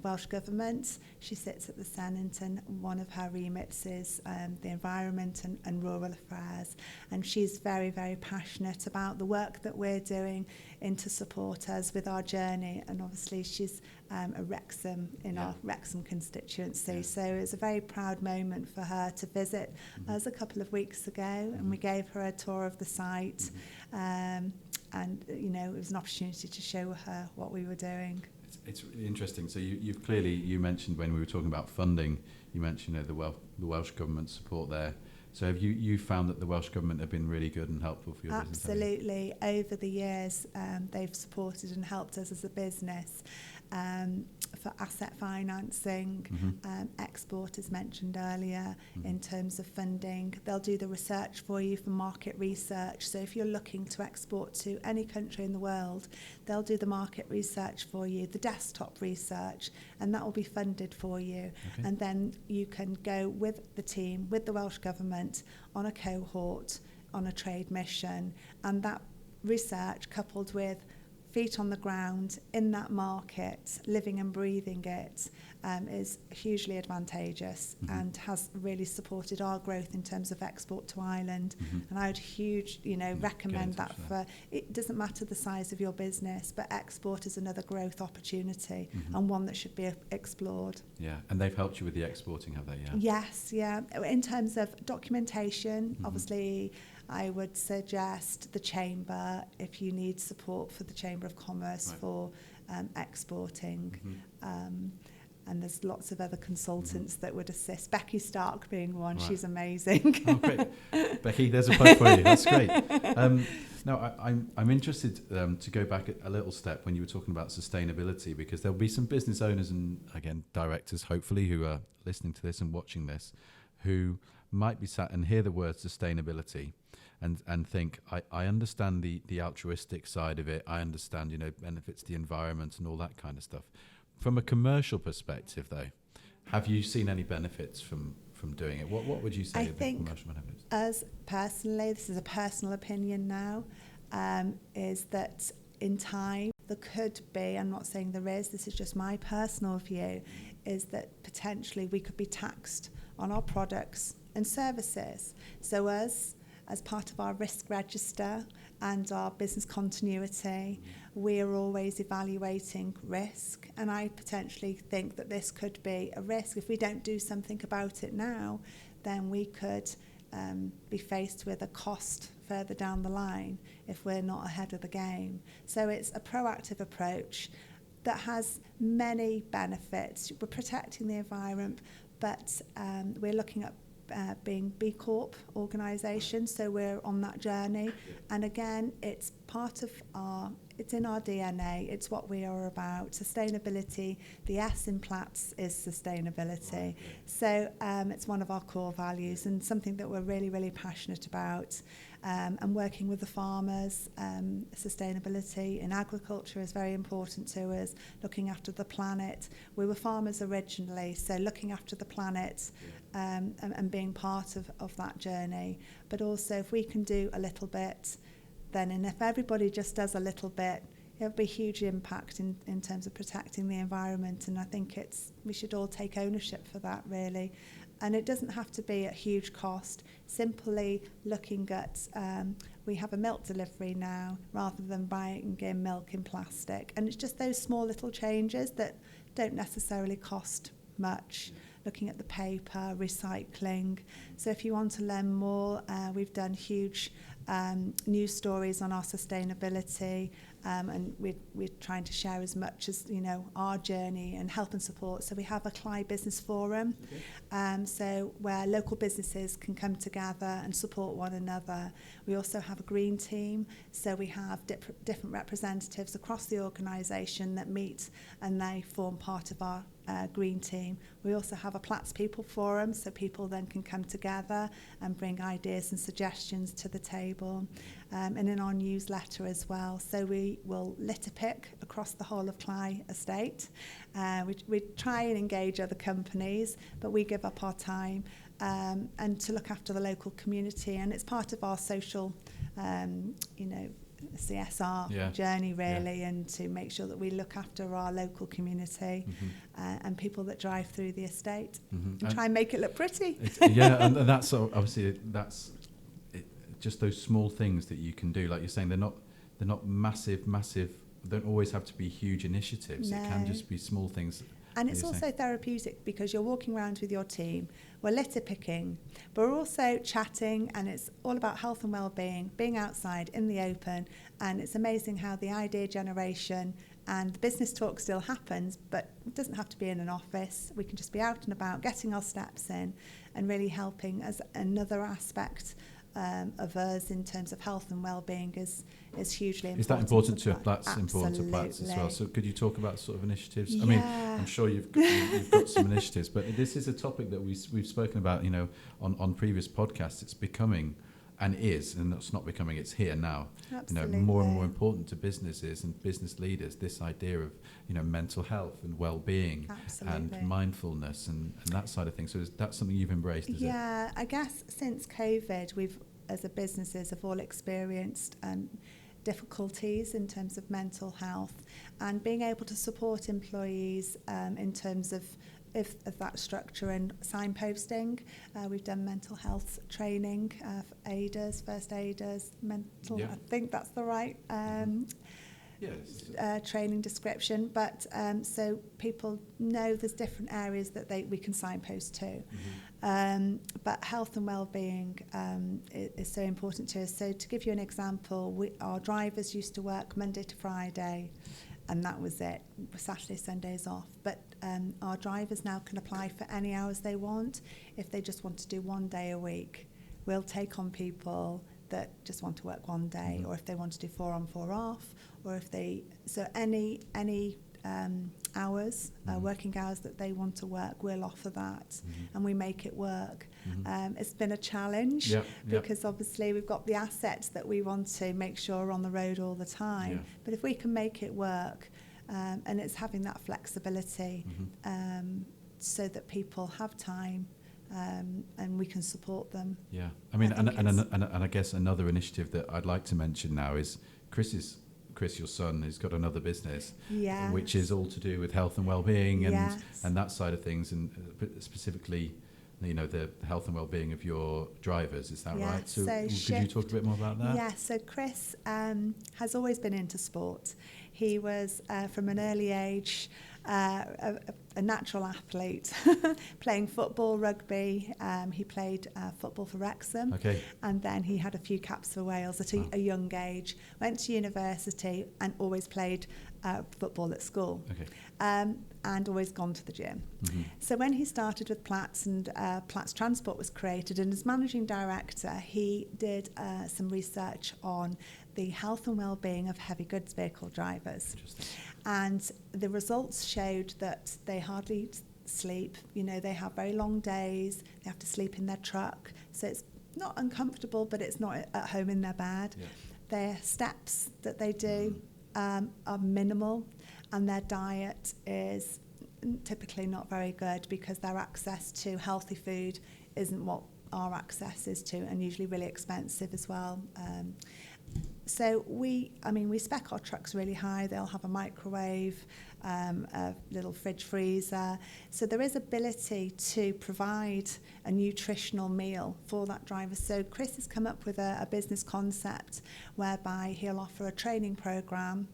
Speaker 2: Welsh Government. She sits at the Senate, and one of her remits is the environment and rural affairs. And she's very, very passionate about the work that we're doing to support us with our journey. And obviously she's a Wrexham in our Wrexham constituency. So it was a very proud moment for her to visit us a couple of weeks ago, and we gave her a tour of the site. And it was an opportunity to show her what we were doing.
Speaker 1: It's really interesting. So you've clearly, you mentioned when we were talking about funding, you mentioned the Welsh Government support there. So have you found that the Welsh Government have been really good and helpful for your business?
Speaker 2: Absolutely. Over the years, they've supported and helped us as a business. For asset financing, export as mentioned earlier, in terms of funding. They'll do the research for you for market research. So if you're looking to export to any country in the world, they'll do the market research for you, the desktop research, and that will be funded for you. And then you can go with the team, with the Welsh Government, on a cohort, on a trade mission, and that research coupled with feet on the ground in that market, living and breathing it, is hugely advantageous and has really supported our growth in terms of export to Ireland. And I would recommend that for, it doesn't matter the size of your business, but export is another growth opportunity and one that should be explored.
Speaker 1: Yeah, and they've helped you with the exporting, have they? Yeah.
Speaker 2: Yes, yeah. In terms of documentation, obviously, I would suggest the Chamber, if you need support for the Chamber of Commerce for exporting. And there's lots of other consultants that would assist. Becky Stark being one, she's amazing.
Speaker 1: Oh, great. Becky, there's a plug for you. That's great. Now, I'm interested to go back a little step when you were talking about sustainability, because there'll be some business owners and, again, directors, hopefully, who are listening to this and watching this, who might be sat and hear the word sustainability and think, I understand the altruistic side of it. I understand, benefits the environment and all that kind of stuff. From a commercial perspective, though, have you seen any benefits from doing it? What would you say are the commercial benefits?
Speaker 2: As personally, this is a personal opinion now, is that in time there could be, I'm not saying there is, this is just my personal view, is that potentially we could be taxed on our products and services. So as part of our risk register and our business continuity, we're always evaluating risk. And I potentially think that this could be a risk. If we don't do something about it now, then we could be faced with a cost further down the line if we're not ahead of the game. So it's a proactive approach that has many benefits. We're protecting the environment, but we're looking at being B Corp organisation, so we're on that journey. And again, it's it's in our DNA, it's what we are about. Sustainability, the S in Platts is sustainability. So it's one of our core values and something that we're really, really passionate about. And working with the farmers, sustainability in agriculture is very important to us, looking after the planet. We were farmers originally, so looking after the planet and being part of that journey. But also if we can do a little bit, then, and if everybody just does a little bit, it'll be a huge impact in terms of protecting the environment. And I think we should all take ownership for that, really. And it doesn't have to be at huge cost. Simply looking at, we have a milk delivery now rather than buying in milk in plastic. And it's just those small little changes that don't necessarily cost much. Looking at the paper, recycling. So if you want to learn more, we've done huge news stories on our sustainability, and we're trying to share as much as our journey and help and support. So we have a Clyde Business Forum, so where local businesses can come together and support one another. We also have a green team, so we have different representatives across the organisation that meet and they form part of our green team. We also have a Platts People Forum, so people then can come together and bring ideas and suggestions to the table. And in our newsletter as well. So we will litter pick across the whole of Clyde estate. We try and engage other companies, but we give up our time and to look after the local community. And it's part of our social, CSR journey, really, and to make sure that we look after our local community and people that drive through the estate and try and make it look pretty.
Speaker 1: And that's obviously just those small things that you can do. Like you're saying, they're not massive. Don't always have to be huge initiatives. No. It can just be small things.
Speaker 2: And it's also therapeutic because you're walking around with your team. We're litter picking, but we're also chatting, and it's all about health and well-being, being outside in the open. And it's amazing how the idea generation and the business talk still happens, but it doesn't have to be in an office. We can just be out and about, getting our steps in, and really helping as another aspect of us in terms of health and well-being is hugely important.
Speaker 1: Is that important to Platts?
Speaker 2: Absolutely.
Speaker 1: Important to Platts as well. So could you talk about sort of initiatives? Yeah. I mean, I'm sure you've got some initiatives, but this is a topic that we've spoken about, on previous podcasts. It's becoming, and is, and it's not becoming, it's here now.
Speaker 2: Absolutely.
Speaker 1: More and more important to businesses and business leaders. This idea of mental health and well-being. Absolutely. And mindfulness and that side of things. So that's something you've embraced, is it?
Speaker 2: Yeah, I guess since COVID, we've, as a businesses, have all experienced difficulties in terms of mental health, and being able to support employees in terms of that structure and signposting. We've done mental health training for aiders, first aiders, mental, I think that's the right training description, but so people know there's different areas that we can signpost to. But health and well-being is so important to us. So to give you an example, our drivers used to work Monday to Friday, and that was it, Saturday, Sundays off. But our drivers now can apply for any hours they want. If they just want to do 1 day a week, we'll take on people that just want to work 1 day, or if they want to do 4 on, 4 off, or if they, so any hours, working hours that they want to work, we'll offer that, and we make it work. It's been a challenge because obviously we've got the assets that we want to make sure are on the road all the time, but if we can make it work, and it's having that flexibility so that people have time, and we can support them.
Speaker 1: Yeah, I mean, and I guess another initiative that I'd like to mention now is Chris, your son, has got another business, which is all to do with health and well-being and that side of things, and specifically, you know, the health and well-being of your drivers. Is that right? So could you talk a bit more about that?
Speaker 2: Yeah. So Chris has always been into sport. He was from an early age a natural athlete, playing football, rugby. He played football for Wrexham, and then he had a few caps for Wales at a young age. Went to university and always played football at school, and always gone to the gym. So when he started with Platts and Platts Transport was created, and as managing director, he did some research on the health and well-being of heavy goods vehicle drivers. And the results showed that they hardly sleep. You know, they have very long days. They have to sleep in their truck. So it's not uncomfortable, but it's not at home in their bed. Their steps that they do are minimal, and their diet is typically not very good because their access to healthy food isn't what our access is to, and usually really expensive as well. So we spec our trucks really high. They'll have a microwave, a little fridge freezer. So there is ability to provide a nutritional meal for that driver. So Chris has come up with a business concept whereby he'll offer a training program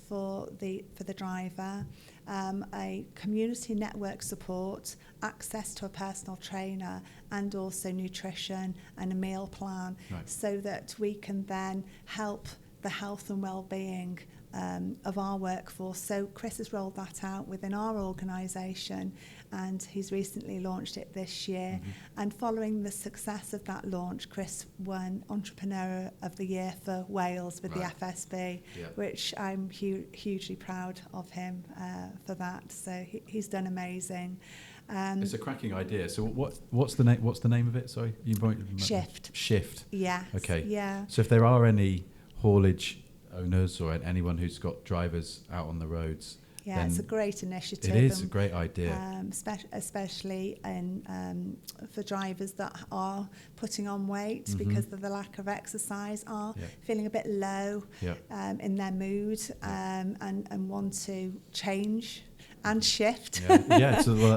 Speaker 2: for the driver, a community network support, access to a personal trainer, and also nutrition and a meal plan, so that we can then help the health and well-being of our workforce. So Chris has rolled that out within our organisation, and he's recently launched it this year. And following the success of that launch, Chris won Entrepreneur of the Year for Wales with the FSB, which I'm hugely proud of him for that. So he's done amazing.
Speaker 1: It's a cracking idea. So what's the name of it? Sorry, Shift.
Speaker 2: Yeah.
Speaker 1: Okay.
Speaker 2: Yeah.
Speaker 1: So if there are any haulage owners or anyone who's got drivers out on the roads,
Speaker 2: yeah, it's a great initiative.
Speaker 1: It is a great idea,
Speaker 2: especially for drivers that are putting on weight because of the lack of exercise, are feeling a bit low in their mood, and want to change and shift. So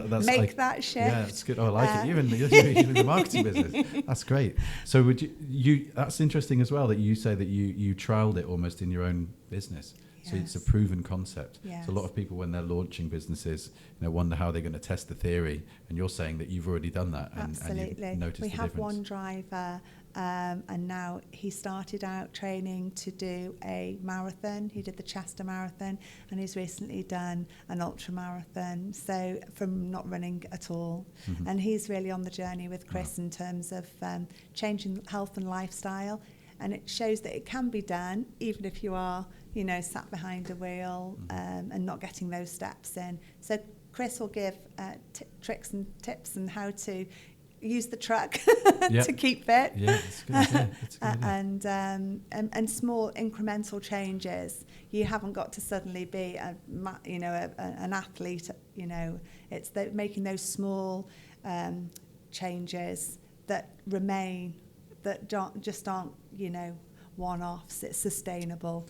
Speaker 2: that's make that shift.
Speaker 1: Yeah, it's good. Oh, I like it. You're in the marketing business. That's great. So would you? That's interesting as well that you say that you trialed it almost in your own business. So it's a proven concept. So a lot of people, when they're launching businesses, wonder how they're going to test the theory. And you're saying that you've already done that.
Speaker 2: Absolutely.
Speaker 1: And you've noticed
Speaker 2: we
Speaker 1: the
Speaker 2: have
Speaker 1: difference.
Speaker 2: One driver, and now he started out training to do a marathon. He did the Chester Marathon, and he's recently done an ultra marathon. So from not running at all. And he's really on the journey with Chris in terms of changing health and lifestyle. And it shows that it can be done, even if you are, sat behind a wheel and not getting those steps in. So Chris will give tricks and tips on how to use the truck to keep fit.
Speaker 1: Yeah, it's a good idea. It's a good idea.
Speaker 2: And small incremental changes. You haven't got to suddenly be an athlete. It's making those small changes that remain, that aren't one-offs. It's sustainable.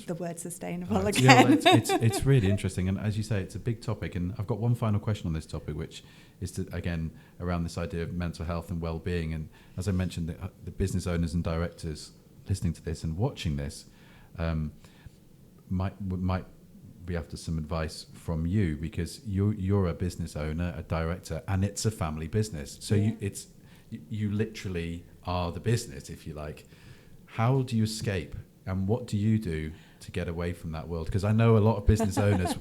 Speaker 2: The word sustainable
Speaker 1: again.
Speaker 2: again.
Speaker 1: It's really interesting, and as you say, it's a big topic. And I've got one final question on this topic, which is again around this idea of mental health and well-being. And as I mentioned, the business owners and directors listening to this and watching this might be after some advice from you, because you're a business owner, a director, and it's a family business. So you literally are the business, if you like. How do you escape? And what do you do to get away from that world? Because I know a lot of business owners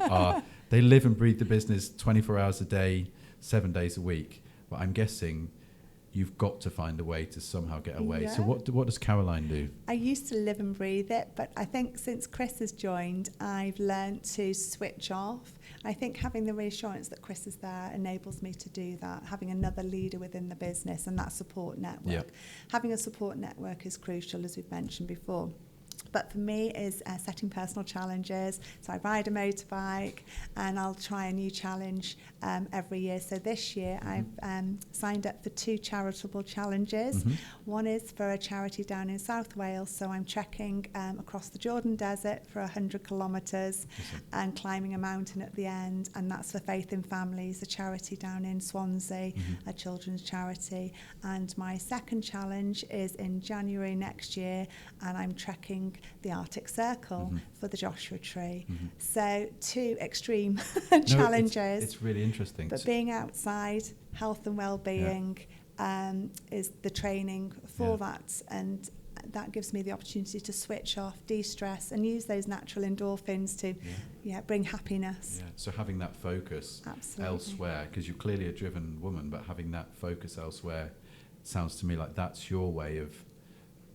Speaker 1: they live and breathe the business 24 hours a day, 7 days a week. But I'm guessing you've got to find a way to somehow get away.
Speaker 2: Yeah.
Speaker 1: So what does Caroline do?
Speaker 2: I used to live and breathe it, but I think since Chris has joined, I've learned to switch off. I think having the reassurance that Chris is there enables me to do that, having another leader within the business and that support network.
Speaker 1: Yep.
Speaker 2: Having a support network is crucial, as we've mentioned before. But for me is setting personal challenges. So I ride a motorbike and I'll try a new challenge every year. So this year I've signed up for 2 charitable challenges. One is for a charity down in South Wales. So I'm trekking across the Jordan Desert for 100 kilometres and climbing a mountain at the end. And that's for Faith in Families, a charity down in Swansea, a children's charity. And my second challenge is in January next year, and I'm trekking the Arctic Circle for the Joshua Tree. So 2 extreme challenges.
Speaker 1: It's really interesting.
Speaker 2: But being outside, health and well-being is the training for that, and that gives me the opportunity to switch off, de-stress, and use those natural endorphins to bring happiness.
Speaker 1: Yeah. So having that focus elsewhere, because you're clearly a driven woman, but having that focus elsewhere sounds to me like that's your way of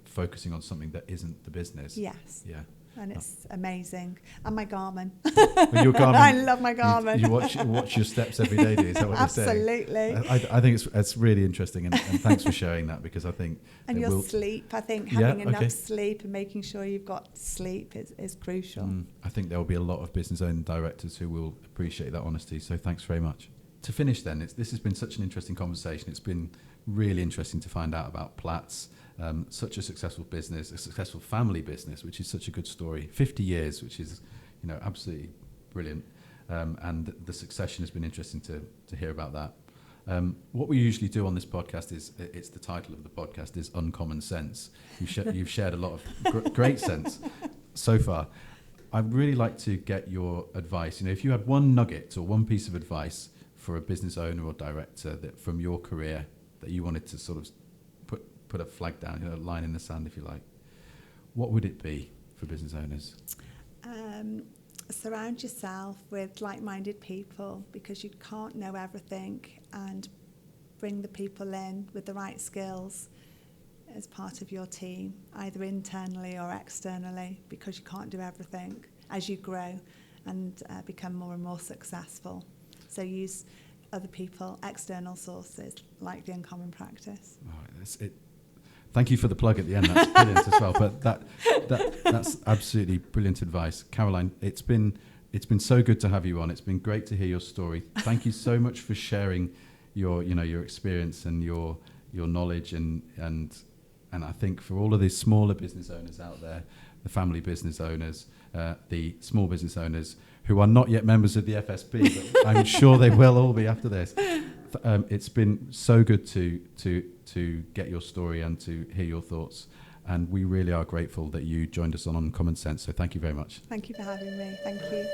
Speaker 1: focusing on something that isn't the business.
Speaker 2: Yes.
Speaker 1: Yeah.
Speaker 2: And it's amazing. And my Garmin.
Speaker 1: Well, your Garmin.
Speaker 2: I love my Garmin.
Speaker 1: You watch your steps every day, do you? Is that what you're saying?
Speaker 2: Absolutely.
Speaker 1: I think it's really interesting, and thanks for sharing that, because I think...
Speaker 2: And your sleep, I think having enough sleep and making sure you've got sleep is crucial.
Speaker 1: I think there will be a lot of business-owned directors who will appreciate that honesty, so thanks very much. To finish then, this has been such an interesting conversation. It's been really interesting to find out about Platts. Such a successful business, a successful family business, which is such a good story. 50 years, which is, absolutely brilliant. And the succession has been interesting to hear about that. What we usually do on this podcast it's the title of the podcast is Uncommon Sense. You've shared a lot of great sense so far. I'd really like to get your advice. If you had one nugget or one piece of advice for a business owner or director that from your career that you wanted to sort of put a flag down, a line in the sand, if you like, what would it be for business owners?
Speaker 2: Surround yourself with like-minded people, because you can't know everything, and bring the people in with the right skills as part of your team, either internally or externally, because you can't do everything as you grow and become more and more successful. So use other people, external sources, like the Uncommon Practice.
Speaker 1: Oh, thank you for the plug at the end. That's brilliant as well. But that's absolutely brilliant advice, Caroline. It's been so good to have you on. It's been great to hear your story. Thank you so much for sharing your experience and your knowledge and I think for all of these smaller business owners out there, the family business owners, the small business owners who are not yet members of the FSB, but I'm sure they will all be after this. It's been so good to get your story and to hear your thoughts, and we really are grateful that you joined us on Uncommon Sense, so thank you very much.
Speaker 2: Thank you for having me. Thank you.